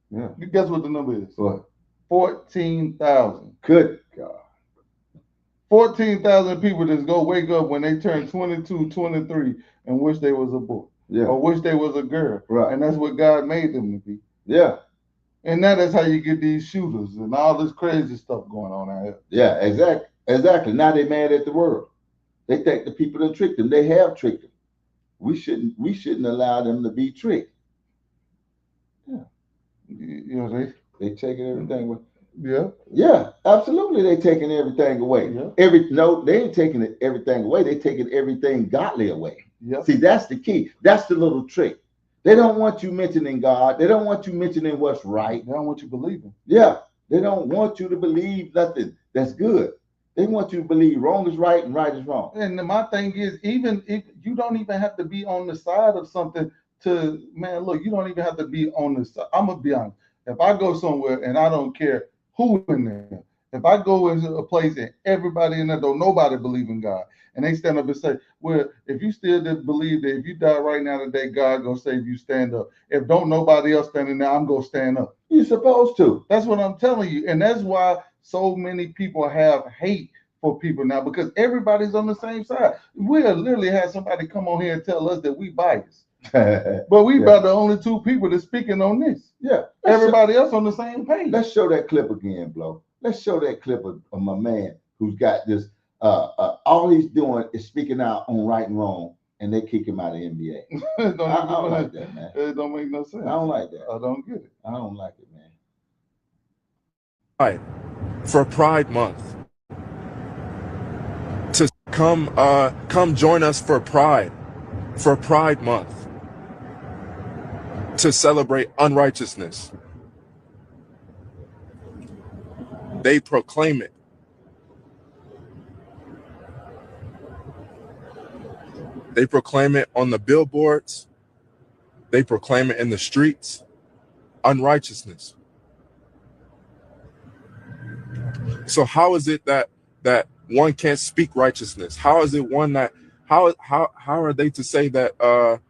Yeah. Guess what the number is? What? 14,000. Good God. 14,000 people just go wake up when they turn 22, 23 and wish they was a boy. Yeah. Or wish they was a girl. Right. And that's what God made them to be. Yeah. And that is how you get these shooters and all this crazy stuff going on out here. Yeah, exactly. Exactly. Now they mad at the world. They think the people that tricked them. They have tricked them. We shouldn't allow them to be tricked. Yeah. You know, they taking everything away. Yeah. Yeah, absolutely. They taking everything away. Yeah. They ain't taking everything away. They taking everything godly away. Yeah. See, that's the key. That's the little trick. They don't want you mentioning God. They don't want you mentioning what's right. They don't want you believing. Yeah. They don't want you to believe nothing that's good. They want you to believe wrong is right and right is wrong. And my thing is, even if you don't even have to be on the side of something to, man, look, you don't even have to be on the side. I'm going to be honest. If I go somewhere and I don't care who in there, if I go into a place and everybody in there don't nobody believe in God, and they stand up and say, well, if you still didn't believe that if you die right now today, God gonna save you, stand up. If don't nobody else standing there, I'm gonna stand up. You're supposed to. That's what I'm telling you. And that's why so many people have hate for people now, because everybody's on the same side. We'll literally have somebody come on here and tell us that we biased. But we about the only two people that's speaking on this. Yeah. Everybody else on the same page. Let's show that clip again, Blo. Let's show that clip of my man who's got this. All he's doing is speaking out on right and wrong, and they kick him out of the NBA. I don't like that, man. It don't make no sense. I don't like that. I don't get it. I don't like it, man. All right. For Pride Month, to come join us for Pride Month, to celebrate unrighteousness. They proclaim it. They proclaim it on the billboards. They proclaim it in the streets. Unrighteousness. So how is it that one can't speak righteousness? How is it one that how are they to say that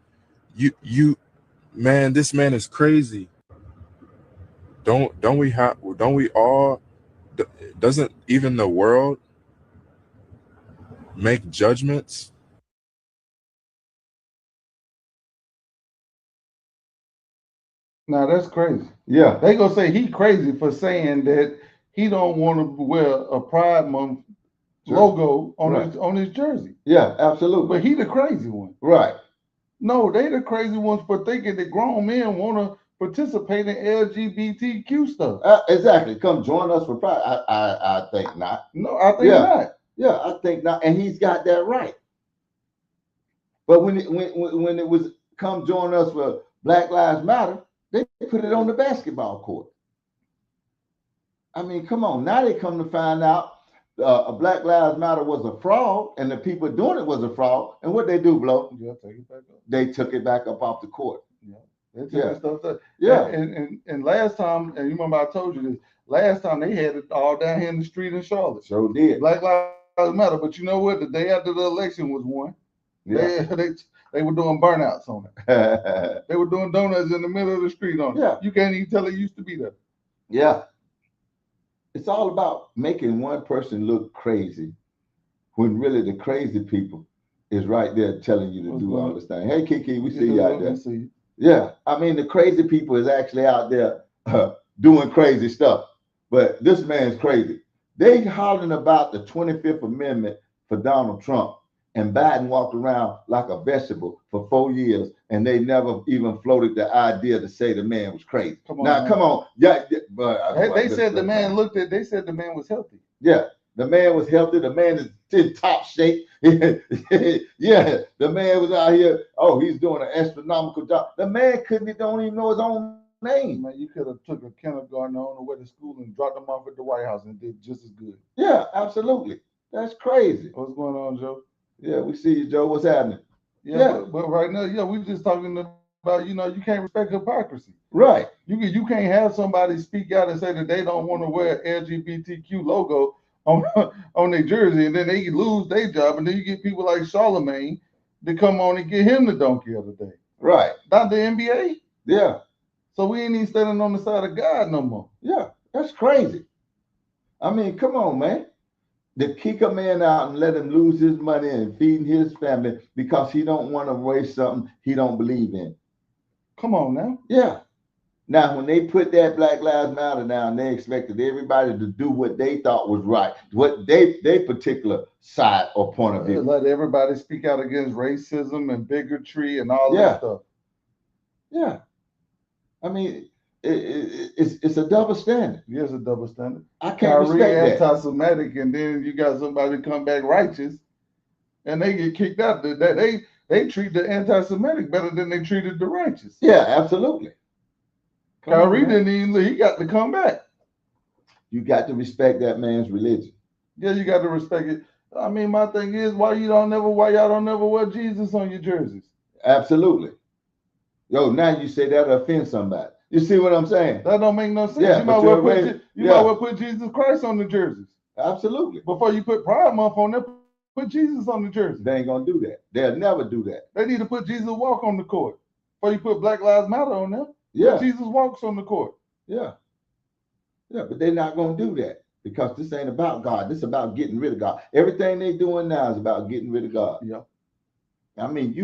you man, this man is crazy? Don't we all, doesn't even the world make judgments? Now that's crazy. Yeah. They gonna say he crazy for saying that he don't want to wear a Pride Month logo on his jersey. Yeah, absolutely. But he the crazy one. Right. No, they the crazy ones for thinking that grown men want to participate in LGBTQ stuff. Exactly. Come join us for pride. I think not. No, I think Yeah. not. Yeah, I think not. And he's got that right. But when it was come join us for Black Lives Matter, they put it on the basketball court. I mean, come on. Now they come to find out Black Lives Matter was a fraud, and the people doing it was a fraud. And what they do, Blow? Yeah, take it back up. They took it back up off the court. Yeah, they took Yeah. that stuff up. Yeah. And last time, and you remember I told you this. Last time they had it all down here in the street in Charlotte. So did. Black Lives Matter, but you know what? The day after the election was won. Yeah. They were doing burnouts on it. They were doing donuts in the middle of the street on it. Yeah. You can't even tell it used to be there. Yeah. It's all about making one person look crazy when really the crazy people is right there telling you to do all this thing. Hey, Kiki, we see you out there. Yeah. I mean, the crazy people is actually out there doing crazy stuff. But this man's crazy. They hollering about the 25th Amendment for Donald Trump, and Biden walked around like a vegetable for 4 years, and they never even floated the idea to say the man was crazy. Come on. Yeah, but they said the man looked at. They said the man was healthy. Yeah, the man was healthy. The man is in top shape. Yeah, the man was out here. Oh, he's doing an astronomical job. The man don't even know his own name. Man, you could have took a kindergartner on the way to school and dropped him off at the White House and did just as good. Yeah, absolutely. That's crazy. What's going on, Joe? Yeah, we see you, Joe. What's happening? Yeah. But right now, we just talking about, you can't respect hypocrisy. Right. You can't have somebody speak out and say that they don't want to wear LGBTQ logo on their jersey, and then they lose their job, and then you get people like Charlemagne to come on and get him the donkey of the day. Right. Not the NBA. Yeah. So we ain't even standing on the side of God no more. Yeah, that's crazy. I mean, come on, man. To kick a man out and let him lose his money and feeding his family because he don't want to waste something he don't believe in. Come on now. Yeah. Now, when they put that Black Lives Matter down, they expected everybody to do what they thought was right, what they particular side or point of view. Let everybody speak out against racism and bigotry and all that stuff. Yeah. I mean, it's a double standard. Yes, a double standard. I can't respect that. Anti-Semitic, and then you got somebody come back righteous, and they get kicked out. They treat the anti-Semitic better than they treated the righteous. Yeah, absolutely. Kyrie didn't even. He got to come back. You got to respect that man's religion. Yeah, you got to respect it. I mean, my thing is, why y'all don't never wear Jesus on your jerseys? Absolutely. Yo, now you say that offend somebody. You see what I'm saying? That don't make no sense. Yeah, you might well put Jesus Christ on the jerseys. Absolutely. Before you put Pride Month on there, put Jesus on the jersey. They ain't gonna do that. They'll never do that. They need to put Jesus Walk on the court. Before you put Black Lives Matter on there, yeah, Jesus Walks on the court. Yeah. Yeah, but they're not gonna do that because this ain't about God. This is about getting rid of God. Everything they doing now is about getting rid of God. Yeah. I mean,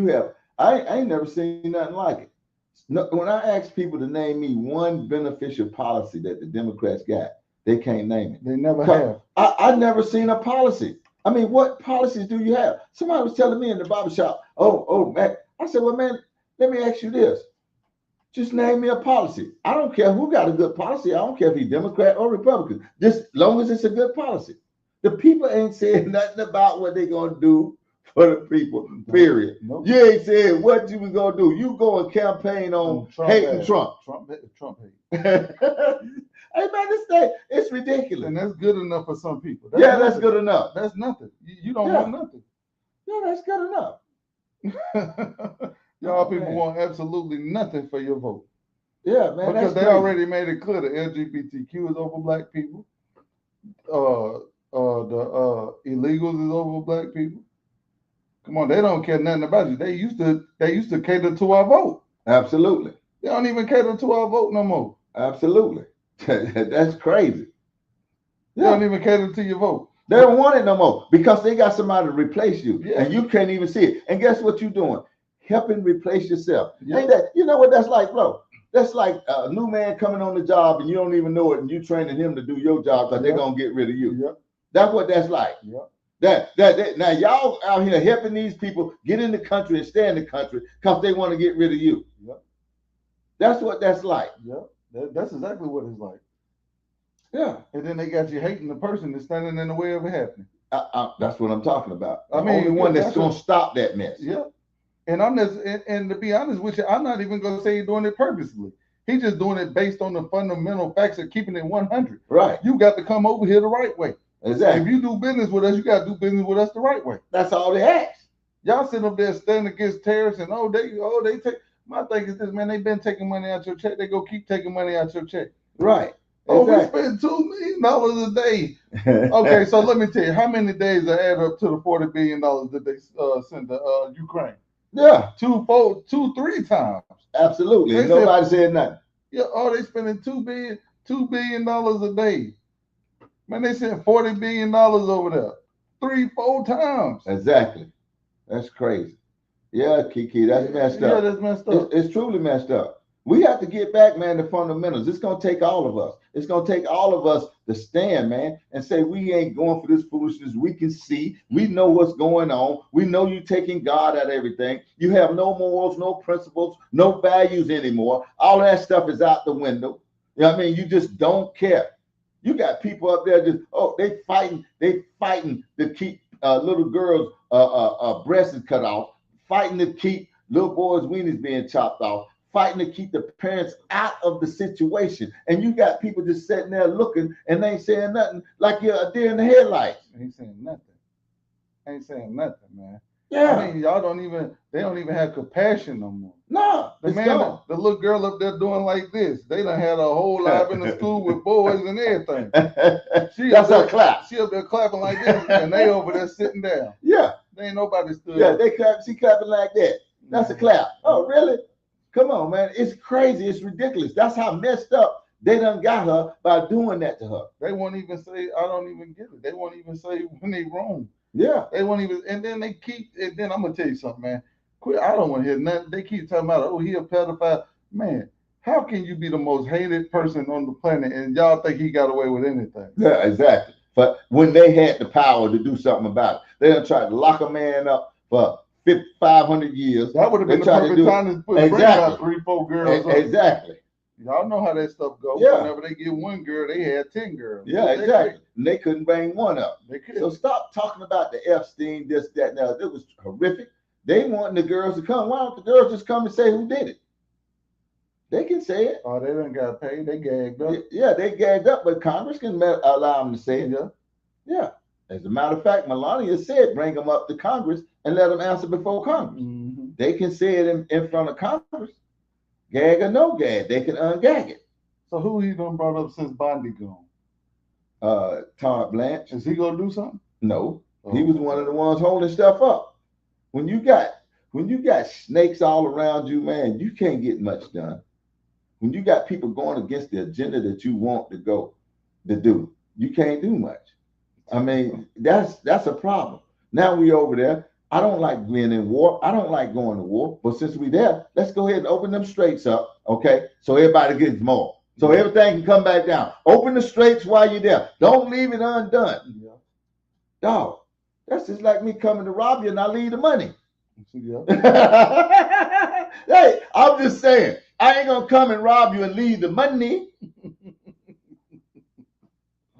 I ain't never seen nothing like it. No, when I ask people to name me one beneficial policy that the Democrats got, they can't name it. They never have. I never seen a policy. I mean, what policies do you have? Somebody was telling me in the barbershop, oh, man. I said, well, man, let me ask you this. Just name me a policy. I don't care who got a good policy. I don't care if he's Democrat or Republican. Just as long as it's a good policy. The people ain't saying nothing about what they're going to do for the people, period. Nope. You ain't saying what you was going to do. You go and campaign on hating Trump. Trump hate. Hey, man, this thing, it's ridiculous. And that's good enough for some people. That's good enough. That's nothing. You don't want nothing. Yeah, that's good enough. Y'all people want absolutely nothing for your vote. Yeah, man. Because they already made it clear that LGBTQ is over black people. The illegals is over black people. Come on, they don't care nothing about you. They used to cater to our vote. Absolutely. They don't even cater to our vote no more. Absolutely. That's crazy. They don't even cater to your vote. They don't want it no more because they got somebody to replace you, yeah. And you can't even see it. And guess what you're doing? Helping replace yourself. Yeah. Ain't that? You know what that's like, bro? That's like a new man coming on the job and you don't even know it, and you training him to do your job because they're gonna get rid of you. Yeah. That's what that's like. Yeah. That now y'all out here helping these people get in the country and stay in the country because they want to get rid of you. Yeah. That's what that's like. Yeah, that's exactly what it's like. Yeah. And then they got you hating the person that's standing in the way of it happening. That's what I'm talking about. The I mean, only one that's that's going what- to stop that mess. Yeah. And I'm just, and to be honest with you, I'm not even going to say he's doing it purposely. He's just doing it based on the fundamental facts of keeping it 100. Right. You got to come over here the right way. Exactly. If you do business with us, you got to do business with us the right way. That's all they ask. Y'all sit up there standing against tariffs and they take. My thing is this, man. They've been taking money out your check. They go keep taking money out your check. Right. Oh, Exactly. we spend $2 million a day. Okay, so let me tell you, how many days that add up to the $40 billion that they sent to Ukraine? Yeah. 2, 3 times. Absolutely. They Nobody said nothing. Yeah. Oh, they spending $2 billion a day. Man, they sent $40 billion over there, 3-4 times. Exactly. That's crazy. Yeah, Kiki, that's messed up. Yeah, that's messed up. It's truly messed up. We have to get back, man, to fundamentals. It's going to take all of us. It's going to take all of us to stand, man, and say we ain't going for this foolishness. We can see. We know what's going on. We know you taking God out of everything. You have no morals, no principles, no values anymore. All that stuff is out the window. You know what I mean? You just don't care. You got people up there just, they fighting to keep little girls' breasts cut off, fighting to keep little boys' weenies being chopped off, fighting to keep the parents out of the situation. And you got people just sitting there looking and they ain't saying nothing, like you're a deer in the headlights. Ain't saying nothing. Ain't saying nothing, man. Yeah. I mean, they don't even have compassion no more. No, The little girl up there doing like this, they done had a whole life in the school with boys and everything. That's her clap. She up there clapping like this, and they over there sitting down. Yeah. There ain't nobody stood Yeah, up. they clap. She clapping like that. That's a clap. Oh, really? Come on, man. It's crazy. It's ridiculous. That's how messed up they done got her by doing that to her. They won't even say, I don't even get it. They won't even say when they wrong. Yeah. They won't even, and then I'm going to tell you something, man. Quit. I don't want to hear nothing. They keep talking about, he a pedophile. Man, how can you be the most hated person on the planet and y'all think he got away with anything? Yeah, exactly. But when they had the power to do something about it, they done tried to lock a man up for 500 years. That would have been the perfect time to bring about 3-4 girls. Exactly. Y'all know how that stuff goes. Yeah. Whenever they get one girl, they had 10 girls. Yeah, exactly. And they couldn't bring one up. They could. So stop talking about the Epstein, this, that, now. It was horrific. They wanting the girls to come. Why don't the girls just come and say who did it? They can say it. Oh, they done got paid. They gagged up. Yeah, they gagged up, but Congress can allow them to say it. Yeah. Yeah. As a matter of fact, Melania said bring them up to Congress and let them answer before Congress. Mm-hmm. They can say it in front of Congress. Gag or no gag, they can ungag it. So who he done brought up since Bondi gone? Todd Blanche. Is he gonna do something? No. He was one of the ones holding stuff up. When you got snakes all around you, man, you can't get much done. When you got people going against the agenda that you want to do, you can't do much. I mean, that's a problem. Now we over there. I don't like being in war. I don't like going to war. But since we there, let's go ahead and open them straits up, okay? So everybody gets more. So everything can come back down. Open the straits while you're there. Don't leave it undone. Yeah. Dog, that's just like me coming to rob you and I leave the money. Yeah. Hey, I'm just saying, I ain't gonna come and rob you and leave the money.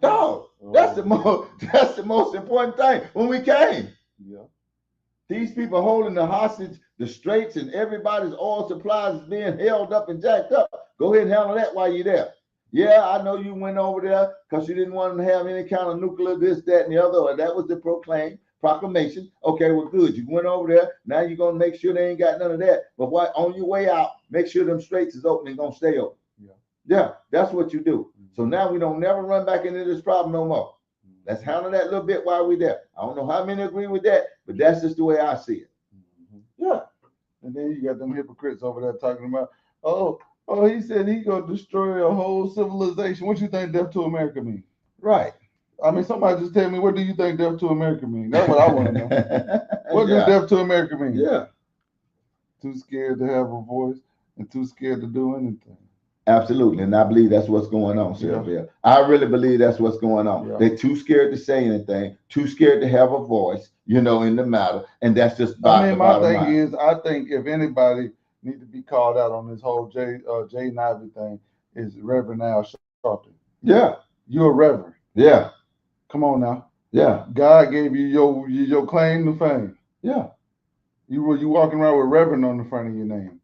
Dog, that's the most important thing when we came. Yeah. These people holding the hostage, the straits, and everybody's oil supplies is being held up and jacked up. Go ahead and handle that while you're there. Yeah, I know you went over there because you didn't want to have any kind of nuclear this, that, and the other, or that was the proclamation. Okay, well, good. You went over there. Now you're going to make sure they ain't got none of that. But on your way out, make sure them straits is open and going to stay open. Yeah, that's what you do. So now we don't never run back into this problem no more. Let's handle that little bit while we're there. I don't know how many agree with that, but that's just the way I see it. Yeah. And then you got them hypocrites over there talking about, he said he gonna destroy a whole civilization. What you think death to America mean? Right. I mean, somebody just tell me, what do you think death to America mean? That's what I want to know. What does death to America mean? Yeah. Too scared to have a voice and too scared to do anything. Absolutely. And I believe that's what's going on, Sylvia. I really believe that's what's going on. Yeah. They're too scared to say anything, too scared to have a voice, in the matter. And that's just I mean, my thing is, I think if anybody need to be called out on this whole Jay Ivy thing is Reverend Al Sharpton. Yeah. You're a reverend. Yeah. Come on now. Yeah. God gave you your claim to fame. Yeah. You walking around with Reverend on the front of your name.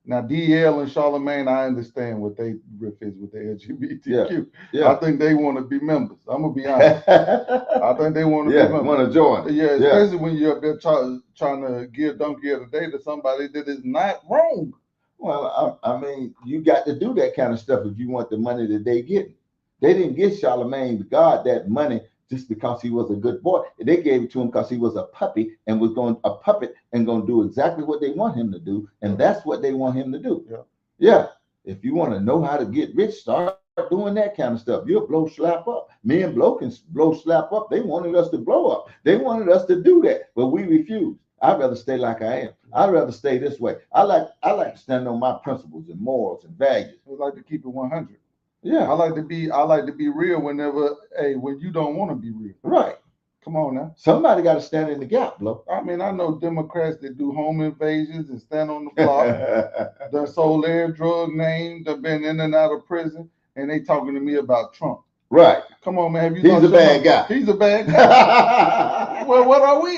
Now, DL and Charlemagne, I understand what they riff is with the LGBTQ. Yeah. I think they want to be members. I'm gonna be honest. I think they want to be members. Want to join. Yeah, especially when you're up there trying to give donkey of the day to somebody that is not wrong. Well, I mean, you got to do that kind of stuff if you want the money that they get. They didn't give Charlemagne God that money just because he was a good boy. They gave it to him because he was a puppet and going to do exactly what they want him to do, and that's what they want him to do. Yeah. If you want to know how to get rich, start doing that kind of stuff. You'll blow slap up. Me and Blow can blow slap up. They wanted us to blow up. They wanted us to do that, but we refused. I'd rather stay like I am. I'd rather stay this way. I like to stand on my principles and morals and values. I like to keep it 100. Yeah. I like to be real when you don't want to be real. Right. Come on now. Somebody got to stand in the gap, Blow. I mean, I know Democrats that do home invasions and stand on the block. They sold their drug names. They've been in and out of prison, and they talking to me about Trump. Right. Come on, man. He's a bad guy. He's a bad guy. Well, what are we?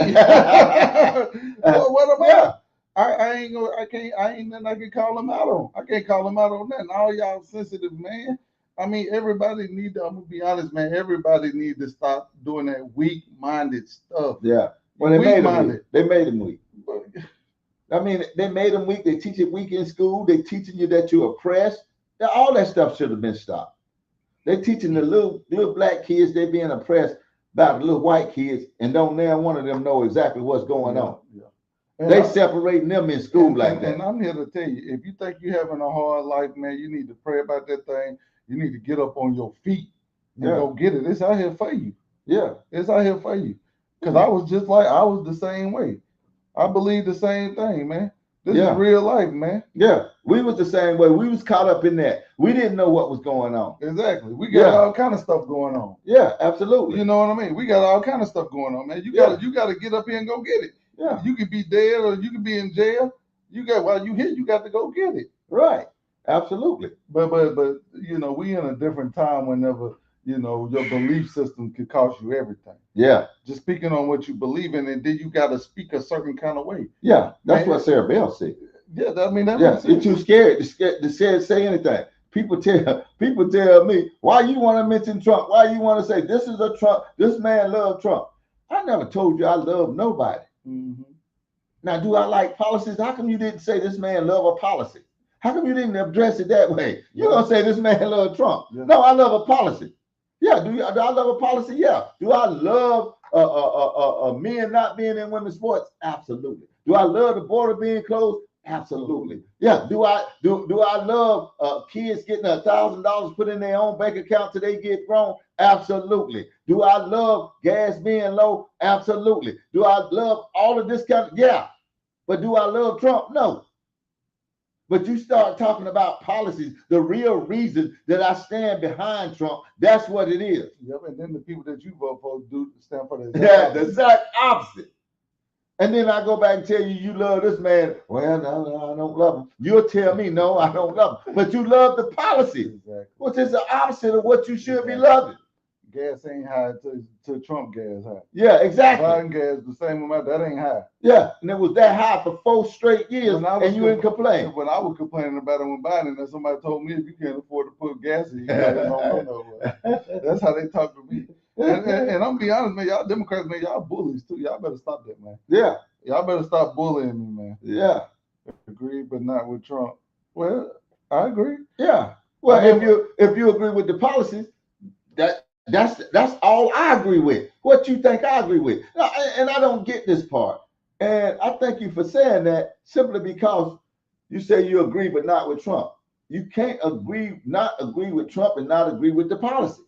What am I? I ain't nothing I can call him out on. I can't call him out on nothing. All y'all sensitive, man. I mean, everybody I'm gonna be honest, man. Everybody need to stop doing that weak-minded stuff. Yeah. Well, they made him weak. They made him weak. I mean, they made him weak. They teach it weak in school. They teaching you that you're oppressed. All that stuff should have been stopped. They teaching the little black kids they being oppressed by the little white kids, and don't now one of them know exactly what's going on. Yeah. They separating them in school like that. And I'm here to tell you, if you think you're having a hard life, man, you need to pray about that thing. You need to get up on your feet and go get it. It's out here for you. Yeah. It's out here for you. Because I was the same way. I believe the same thing, man. This is real life, man. Yeah. We was the same way. We was caught up in that. We didn't know what was going on. Exactly. We got all kind of stuff going on. Yeah, absolutely. You know what I mean? We got all kind of stuff going on, man. You gotta get up here and go get it. Yeah. You could be dead or you could be in jail. While you here, you got to go get it. Right. Absolutely. But we in a different time whenever, your belief system could cost you everything. Yeah. Just speaking on what you believe in, and then you got to speak a certain kind of way. Yeah. That's what Sarah Bell said. Yeah. I mean, you're too scared to say anything. People tell me, why you want to mention Trump? Why you want to say this is a Trump? This man loved Trump. I never told you I love nobody. Mm-hmm. Now, do I like policies? How come you didn't say this man love a policy? How come you didn't address it that way? You're going to say this man love Trump. Yeah. No, I love a policy. Yeah, do I love a policy? Yeah. Do I love men not being in women's sports? Absolutely. Do I love the border being closed? Absolutely. Yeah. Do I love kids getting $1,000 put in their own bank account till they get grown? Absolutely. Do I love gas being low? Absolutely. Do I love all of this kind of? Yeah. But do I love Trump? No. But you start talking about policies, the real reason that I stand behind Trump, that's what it is. Yep, and then the people that you vote for do stand for the exact opposite. And then I go back and tell you love this man. Well, no, I don't love him. You'll tell me, no, I don't love him. But you love the policy, which is the opposite of what you should be loving. Gas ain't high to Trump gas high. Yeah, exactly. Biden gas the same amount, that ain't high. Yeah, and it was that high for 4 straight years, and you didn't complain. When I was complaining about it when Biden, and somebody told me if you can't afford to put gas in, you don't go nowhere. That's how they talk to me. And I'm be honest, man, y'all Democrats, man, y'all bullies too. Y'all better stop that, man. Yeah. Y'all better stop bullying me, man. Yeah. Agree, but not with Trump. Well, I agree. Yeah. Well, if you agree with the policies, that's all I agree with. What you think I agree with. And I don't get this part. And I thank you for saying that simply because you say you agree but not with Trump. You can't not agree with Trump and not agree with the policy.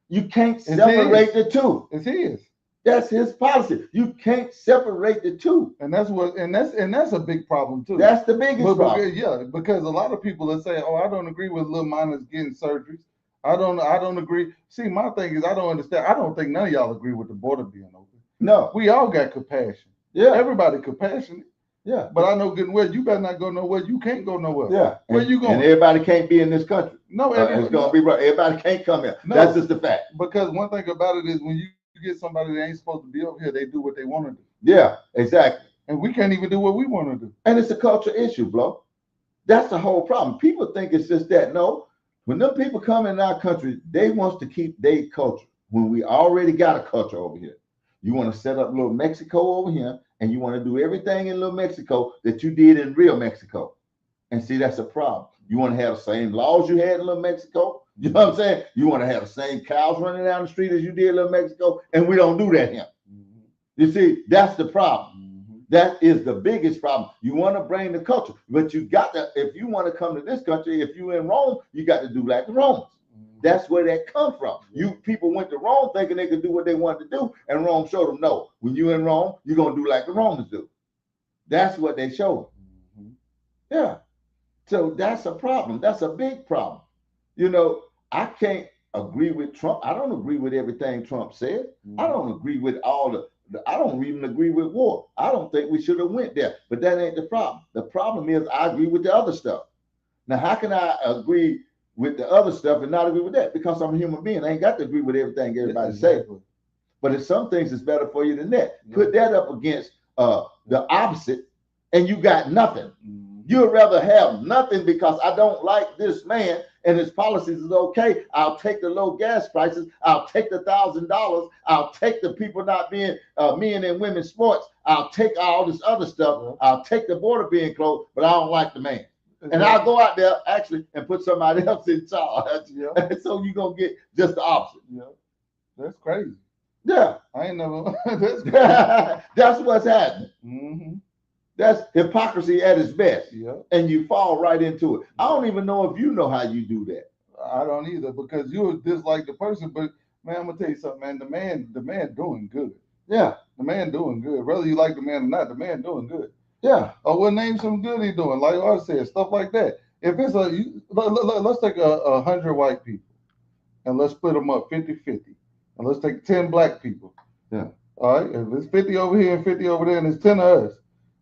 You can't separate the two. It's his. That's his policy. You can't separate the two. And that's a big problem too. That's the biggest problem. Yeah, because a lot of people are saying, "Oh, I don't agree with little minors getting surgeries. I don't agree." See, my thing is, I don't understand. I don't think none of y'all agree with the border being open. No, we all got compassion. Yeah, everybody compassionate. Yeah. But I know getting well, you better not go nowhere. You can't go nowhere. Yeah. Where you going? And everybody can't be in this country. No, It's gonna be right. Everybody can't come here. No. That's just the fact. Because one thing about it is when you get somebody that ain't supposed to be over here, they do what they want to do. Yeah, exactly. And we can't even do what we want to do. And it's a culture issue, bro. That's the whole problem. People think it's just that. No, when them people come in our country, they want to keep their culture. When we already got a culture over here, you want to set up little Mexico over here, and you want to do everything in little Mexico that you did in real Mexico. And see, that's a problem. You want to have the same laws you had in little Mexico. You know what I'm saying? You want to have the same cows running down the street as you did in little Mexico, and we don't do that here. You see, that's the problem. That is the biggest problem. You want to bring the culture, but you got to, if you want to come to this country, if you in Rome, you got to do like the Romans. That's where that come from. You people went to Rome thinking they could do what they wanted to do, and Rome showed them, no, when you in Rome, you're going to do like the Romans do. That's what they showed them. Yeah. So that's a problem. That's a big problem. You know, I can't agree with Trump. I don't agree with everything Trump said. I don't agree with all I don't even agree with war. I don't think we should have went there, but that ain't the problem. The problem is I agree with the other stuff. Now, how can I agree with the other stuff and not agree with that? Because I'm a human being. I ain't got to agree with everything everybody says. But if some things is better for you than that, put that up against the opposite, and you got nothing. You'd rather have nothing because I don't like this man and his policies is okay. I'll take the low gas prices. I'll take the $1,000. I'll take the people not being men and women sports. I'll take all this other stuff. I'll take the border being closed, but I don't like the man. And I'll go out there actually and put somebody else in charge. So you're going to get just the opposite. That's crazy. Yeah. I ain't never. That's crazy. That's what's happening. That's hypocrisy at its best. And you fall right into it. I don't even know if you know how you do that. I don't either, because you dislike the person. But man, I'm gonna tell you something, man. The man doing good. Yeah. The man doing good. Whether you like the man or not, the man doing good. Yeah. Oh, well, name some good he doing. Like I said, stuff like that. If it's let's take 100 white people and let's split them up 50-50. And let's take 10 black people. Yeah. All right. If it's 50 over here and 50 over there, and it's 10 of us.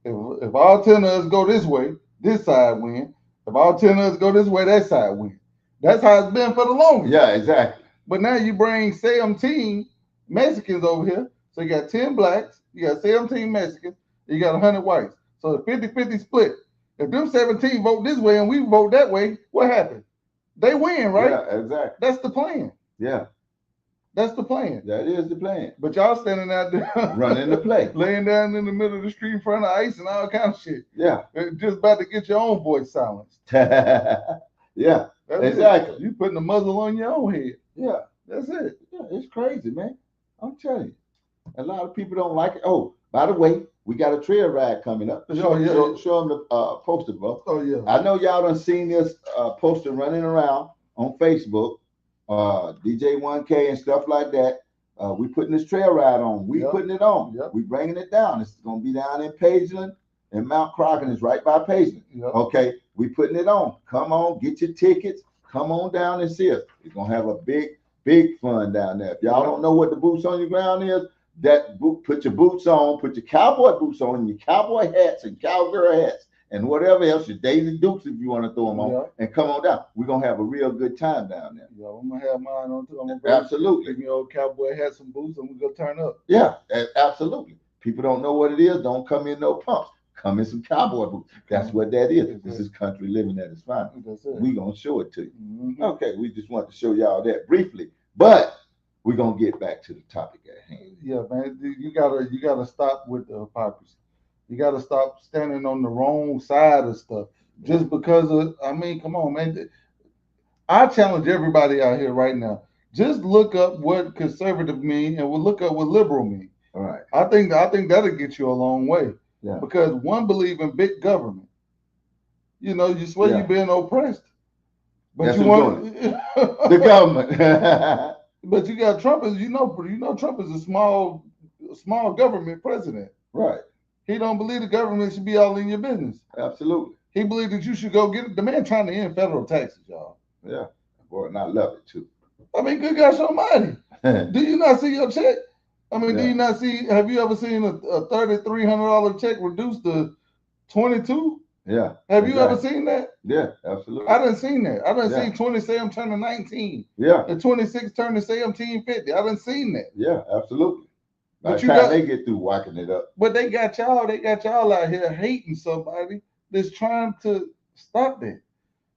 If all 10 of us go this way, this side win. If all 10 of us go this way, that side win. That's how it's been for the longest. Yeah, exactly. But now you bring 17 Mexicans over here. So you got 10 blacks, you got 17 Mexicans, you got 100 whites. So the 50-50 split. If them 17 vote this way and we vote that way, what happens? They win, right? Yeah, exactly. That's the plan. Yeah. That's the plan. That is the plan. But y'all standing out there running the play, laying down in the middle of the street in front of ICE and all kind of shit. Yeah. Just about to get your own voice silenced. Yeah. That's exactly. It. You putting a muzzle on your own head. Yeah. That's it. Yeah, it's crazy, man. I'm telling you. A lot of people don't like it. Oh, by the way, we got a trail ride coming up. Show them the poster, bro. Oh, yeah. I know y'all done seen this poster running around on Facebook. DJ 1K and stuff like that. We putting this trail ride on. We putting it on. We bringing it down. It's gonna be down in Pageland and Mount Crockett. It's right by Pageland. Okay, we putting it on. Come on, get your tickets. Come on down and see us. We're gonna have a big fun down there. If y'all don't know what the boots on your ground is, put your boots on, put your cowboy boots on, and your cowboy hats and cowgirl hats. And whatever else, your Daisy Dukes, if you want to throw them on, and come on down. We're going to have a real good time down there. Yeah, I'm going to have mine on too. I'm gonna absolutely. Give me old cowboy hats and boots, and we're going to turn up. Yeah, absolutely. People don't know what it is. Don't come in no pumps. Come in some cowboy boots. That's what that is. This is country living at its finest. We're going to show it to you. Okay, we just want to show y'all that briefly. But we're going to get back to the topic at hand. Yeah, man. You gotta stop with the hypocrisy. You got to stop standing on the wrong side of stuff just because of, I mean, come on, man. I challenge everybody out here right now. Just look up what conservative mean and we'll look up what liberal mean. All right. I think that'll get you a long way. Yeah. Because one believe in big government. You know, you swear you're being oppressed. But that's you want the government. But you got Trump as you know Trump is a small government president. Right. He don't believe the government should be all in your business. Absolutely. He believes that you should go get it. The man trying to end federal taxes, y'all. Yeah. Boy, and I love it too. I mean, good gosh almighty. Do you not see your check? I mean, do you not see, have you ever seen a $3,300 check reduced to 22? Yeah. Have you ever exactly. seen that? Yeah, absolutely. I done seen that. I done Yeah. seen 20 say I'm turning 19. Yeah, And 26 turn to say I'm 50. I done seen that. yeah, absolutely. By But the you time got, they get through whacking it up. but they got y'all out here hating somebody that's trying to stop that.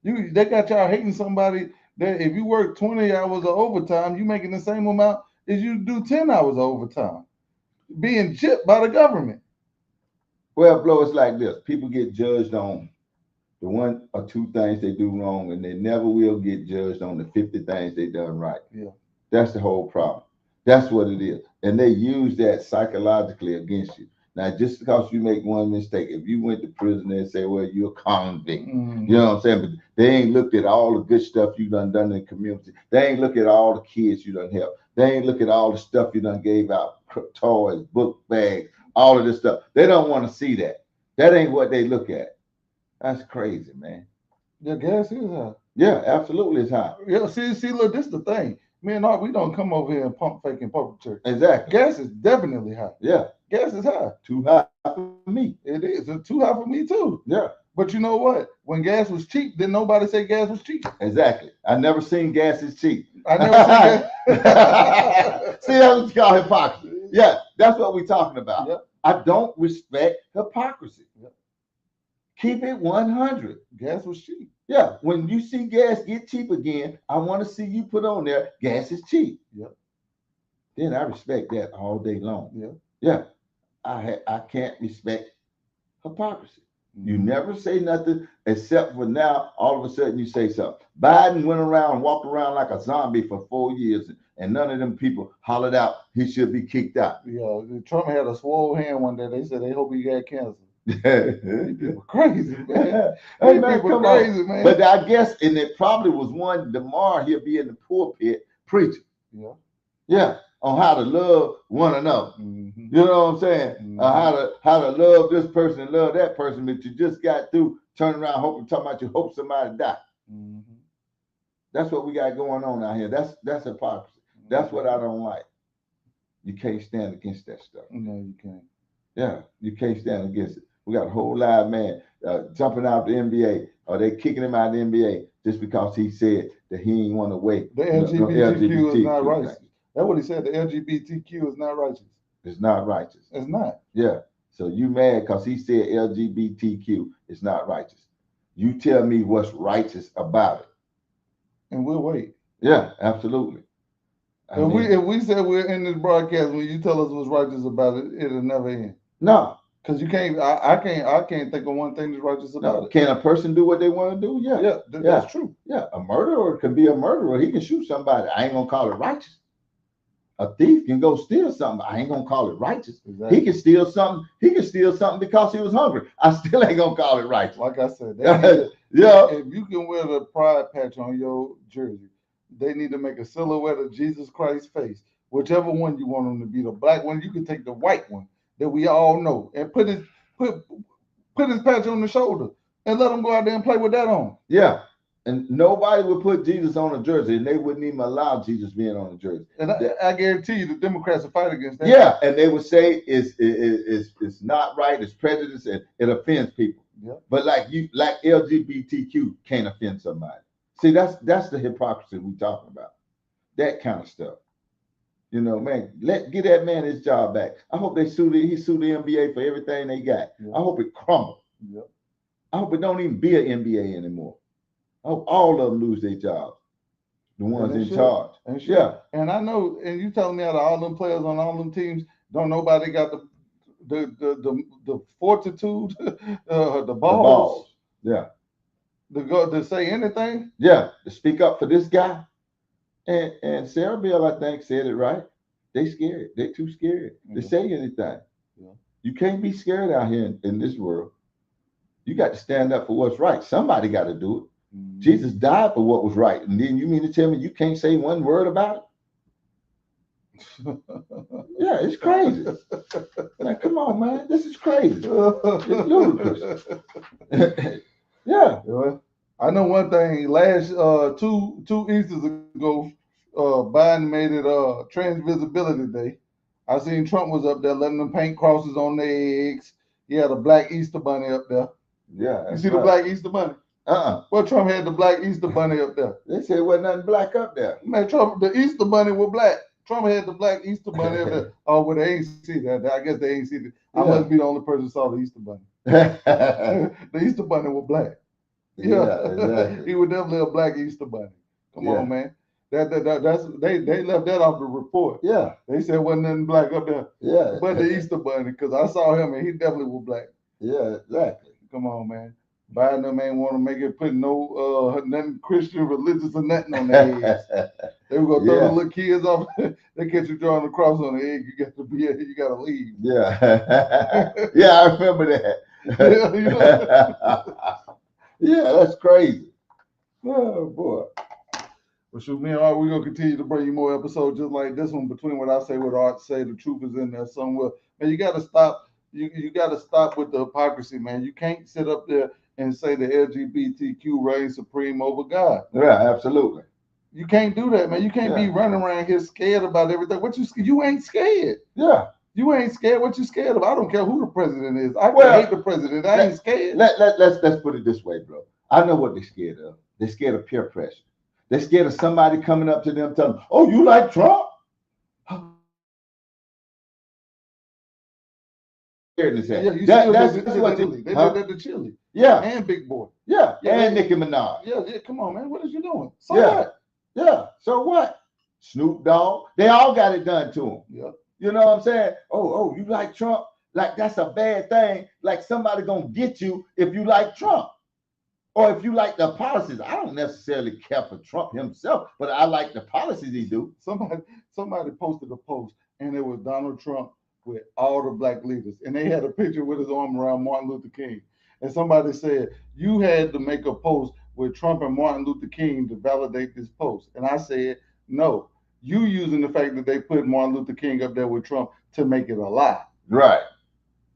They got y'all hating somebody that if you work 20 hours of overtime, you making the same amount as you do 10 hours of overtime, being chipped by the government. Well, Flo, it's like this. People get judged on the one or two things they do wrong, and they never will get judged on the 50 things they done right. Yeah. That's the whole problem. That's what it is. And they use that psychologically against you. Now, just because you make one mistake, if you went to prison and say, well, you're a convict, Mhm. you know what I'm saying? But they ain't looked at all the good stuff you done in the community. They ain't look at all the kids you done helped. They ain't look at all the stuff you done gave out, toys, book bags, all of this stuff. They don't want to see that. That ain't what they look at. That's crazy, man. The gas is high. Yeah, absolutely, it's high. Yeah, see, look, this is the thing. Me and Art, we don't come over here and pump fake in public church. Exactly. Gas is definitely high. Yeah, Gas is high. too high for me. It is. It's too high for me too. Yeah, But you know what? When gas was cheap, didn't nobody say gas was cheap. exactly. I never seen gas is cheap. I never seen gas. See, that's what you call hypocrisy. Yeah, that's what we're talking about. Yep. I don't respect hypocrisy. Yep. Keep it 100. Gas was cheap. Yeah, when you see gas get cheap again, I want to see you put on there, gas is cheap. Yep. Then I respect that all day long. Yeah. Yeah, I can't respect hypocrisy. You Mhm. never say nothing except for now, all of a sudden you say something. Biden went around, walked around like a zombie for 4 years, and none of them people hollered out he should be kicked out. Yeah, Trump had a swole hand one day. They said they hope he got cancer. Hey, People crazy, man. man, People come crazy, on. man. But I guess, and it probably was one tomorrow he'll be in the pulpit preaching. Yeah. Yeah, on how to love one another. Mhm. You know what I'm saying? How to love this person and love that person, but you just got through turning around talking about you hope somebody die. Mhm. That's what we got going on out here. That's hypocrisy. That's what I don't like. You can't stand against that stuff. No, you can't. Yeah, you can't stand against it. We got a whole live man jumping out the NBA, or they kicking him out of the NBA just because he said that he ain't want to wait. The LGBTQ is not righteous. thing. That's what he said. The LGBTQ is not righteous. It's not righteous. It's not. Yeah. So you mad because he said LGBTQ is not righteous. You tell me what's righteous about it. And we'll wait. Yeah, absolutely. If we said we're in this broadcast, when you tell us what's righteous about it, it'll never end. No. Because you can't. I can't think of one thing that's righteous about it. Can a person do what they want to do? Yeah. Yeah, that's true. Yeah. A murderer can be a murderer. He can shoot somebody. I ain't gonna call it righteous. A thief can go steal something. I ain't gonna call it righteous. Exactly. He can steal something. He can steal something because he was hungry. I still ain't gonna call it righteous. Like I said, Yeah. if you can wear the pride patch on your jersey, they need to make a silhouette of Jesus Christ's face, whichever one you want them to be. The black one, you can take the white one that we all know and put his patch on the shoulder and let him go out there and play with that on. Yeah. And nobody would put Jesus on a jersey, and they wouldn't even allow Jesus being on a jersey. And I guarantee you, the Democrats will fight against that. Yeah, and they would say it's not right, it's prejudice, and it offends people. Yeah. But like LGBTQ can't offend somebody. See, that's the hypocrisy we talking about. That kind of stuff. You know, man, get that man his job back. I hope he sue the NBA for everything they got. Yeah. I hope it crumbles. Yeah. I hope it don't even be an NBA anymore. I hope all of them lose their jobs. The ones in charge. Yeah. And I know, and you telling me out of all them players on all them teams, don't nobody got the fortitude, the balls. Yeah. To say anything. Yeah. To speak up for this guy. And Sarah Bill, I think, said it right. They scared. They too scared to say anything. Yeah. You can't be scared out here in this world. You got to stand up for what's right. Somebody got to do it. Mm-hmm. Jesus died for what was right. And then you mean to tell me you can't say one word about it? Yeah, it's crazy. Like, come on, man. This is crazy. It's ludicrous. Yeah. I know one thing. Last two Easters ago, Biden made it Trans Visibility Day. I seen Trump was up there letting them paint crosses on their eggs, He had a black Easter bunny up there. Yeah. You see the black Easter bunny? Well, Trump had the black Easter bunny up there. They said wasn't nothing black up there. Man, Trump, the Easter bunny was black. Trump had the black Easter bunny up there. Oh, well, they ain't see that. I guess they ain't see it. I must be the only person who saw the Easter bunny. The Easter bunny was black. Yeah, exactly. He was definitely a black Easter bunny. Come on, man. That's they left that off the report. Yeah. They said wasn't nothing black up there. Yeah. But the Easter bunny, because I saw him and he definitely was black. Yeah, exactly. Come on, man. Biden them ain't want to make it put no nothing Christian, religious, or nothing on their heads. They were gonna throw the little kids off. They catch you drawing the cross on the egg. You got to be. You got to leave. Yeah. Yeah, I remember that. Yeah, that's crazy. Oh boy. Well, shoot, me and Art, we're gonna continue to bring you more episodes just like this one. Between what I say, what Art say, the truth is in there somewhere. Man, you gotta stop. You gotta stop with the hypocrisy, man. You can't sit up there and say the LGBTQ reigns supreme over God. Yeah, absolutely. You can't do that, man. You can't be running around here scared about everything. You ain't scared. Yeah. You ain't scared. What you scared of? I don't care who the president is. I can hate the president. I ain't scared. Let's put it this way, bro. I know what they're scared of. They're scared of peer pressure. They're scared of somebody coming up to them telling them, "Oh, you like Trump?" Yeah, that's what they did that to Chile. Yeah, and Big Boy. Yeah, and Nicki Minaj. Yeah. Come on, man. What is you doing? So what? Yeah. So what? Snoop Dogg. They all got it done to them. Yeah. You know what I'm saying? Oh, you like Trump? Like that's a bad thing. Like somebody gonna get you if you like Trump. Or if you like the policies. I don't necessarily care for Trump himself, but I like the policies he do. Somebody posted a post and it was Donald Trump with all the black leaders. And they had a picture with his arm around Martin Luther King. And somebody said, you had to make a post with Trump and Martin Luther King to validate this post. And I said, no, you using the fact that they put Martin Luther King up there with Trump to make it a lie. Right.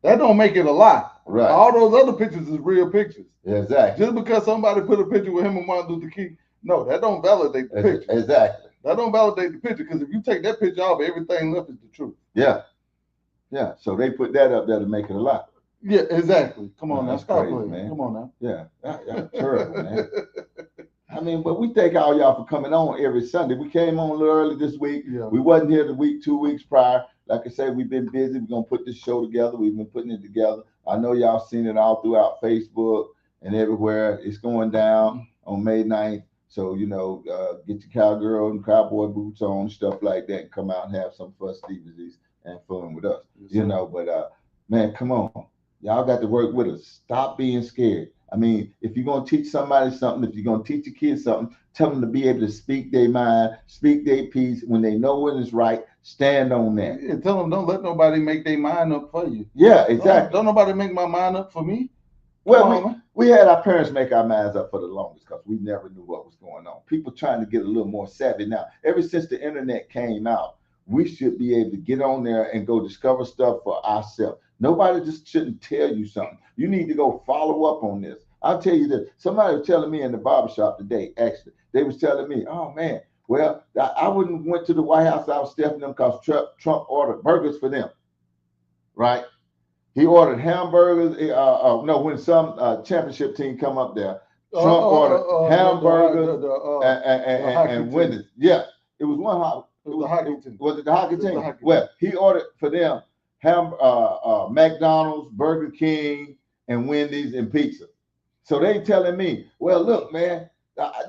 That don't make it a lie. Right. All those other pictures is real pictures. Exactly. Just because somebody put a picture with him and Martin Luther King, no, that don't validate the picture. Exactly. That don't validate the picture, because if you take that picture off, everything left is the truth. Yeah. Yeah. So they put that up there to make it a lie. Yeah, exactly. Come on now, stop crazy, playing, man. Come on now. Yeah. That's terrible, man. I mean, but we thank all y'all for coming on every Sunday. We came on a little early this week. Yeah. We wasn't here the week, 2 weeks prior. Like I said, we've been busy. We're going to put this show together. We've been putting it together. I know y'all seen it all throughout Facebook and everywhere. It's going down on May 9th. So, get your cowgirl and cowboy boots on, stuff like that, and come out and have some festivities and fun with us. Yes, But man, come on. Y'all got to work with us. Stop being scared. I mean, if you're going to teach somebody something, if you're going to teach your kids something, tell them to be able to speak their mind, speak their piece. When they know when it's right, stand on that. Yeah, tell them don't let nobody make their mind up for you. Yeah, exactly. Don't nobody make my mind up for me. Well, we had our parents make our minds up for the longest because we never knew what was going on. People trying to get a little more savvy now. Ever since the internet came out, we should be able to get on there and go discover stuff for ourselves. Nobody just shouldn't tell you something. You need to go follow up on this. I'll tell you this. Somebody was telling me in the barbershop today, actually, they was telling me, oh man, well, I wouldn't went to the White House. I was stepping them because Trump ordered burgers for them, right? He ordered hamburgers. When some championship team come up there, Trump ordered hamburgers and Wendy's. Yeah, it was one hot. It was the hockey team. Was it the hockey team? Well, he ordered for them McDonald's, Burger King, and Wendy's and pizza. So they telling me, well, look, man,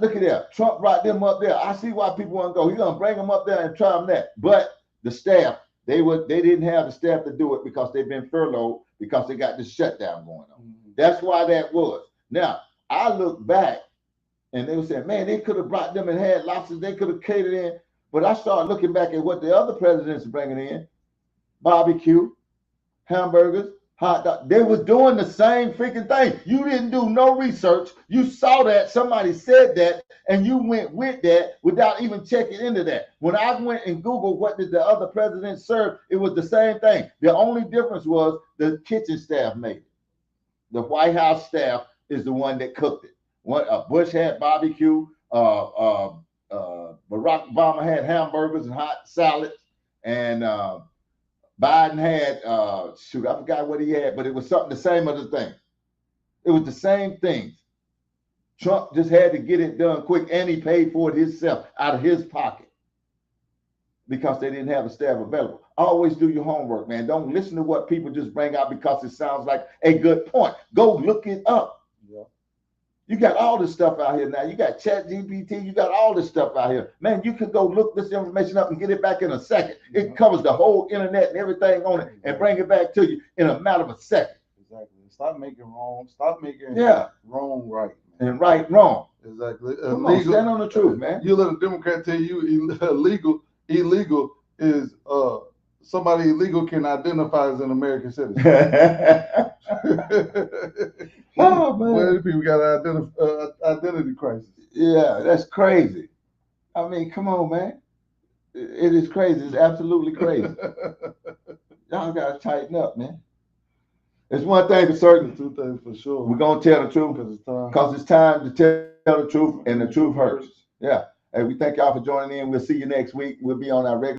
look at that. Trump brought them up there. I see why people want to go. He's gonna bring them up there and try them that. But the staff, they didn't have the staff to do it because they've been furloughed because they got this shutdown going on. Mm-hmm. That's why that was. Now I look back, and they were saying, man, they could have brought them and had lobsters. They could have catered in. But I started looking back at what the other presidents are bringing in: barbecue, hamburgers, hot dog. They was doing the same freaking thing. You didn't do no research. You saw that somebody said that, and you went with that without even checking into that. When I went and Googled what did the other presidents serve, it was the same thing. The only difference was the kitchen staff made it. The White House staff is the one that cooked it. Bush had barbecue. Barack Obama had hamburgers and hot salads, and Biden had shoot, I forgot what he had, but it was something the same other thing. It was the same things. Trump just had to get it done quick, and he paid for it himself out of his pocket because they didn't have a staff available. Always do your homework, man. Don't listen to what people just bring out because it sounds like a good point. Go look it up. Yeah. You got all this stuff out here now. You got ChatGPT. You got all this stuff out here. Man, you can go look this information up and get it back in a second. It covers the whole internet and everything on it and bring it back to you in a matter of a second. Exactly. Stop making wrong. Stop making wrong right. And right wrong. Exactly. Come on, stand on the truth, man. You let a Democrat tell you illegal is somebody illegal can identify as an American citizen. Oh, man. Well, people got an identity crisis. Yeah, that's crazy. I mean, come on, man. It is crazy. It's absolutely crazy. Y'all got to tighten up, man. It's one thing for certain. Two things for sure. We're going to tell the truth because it's time to tell the truth, and the truth hurts. Yeah. Hey, we thank y'all for joining in. We'll see you next week. We'll be on our regular.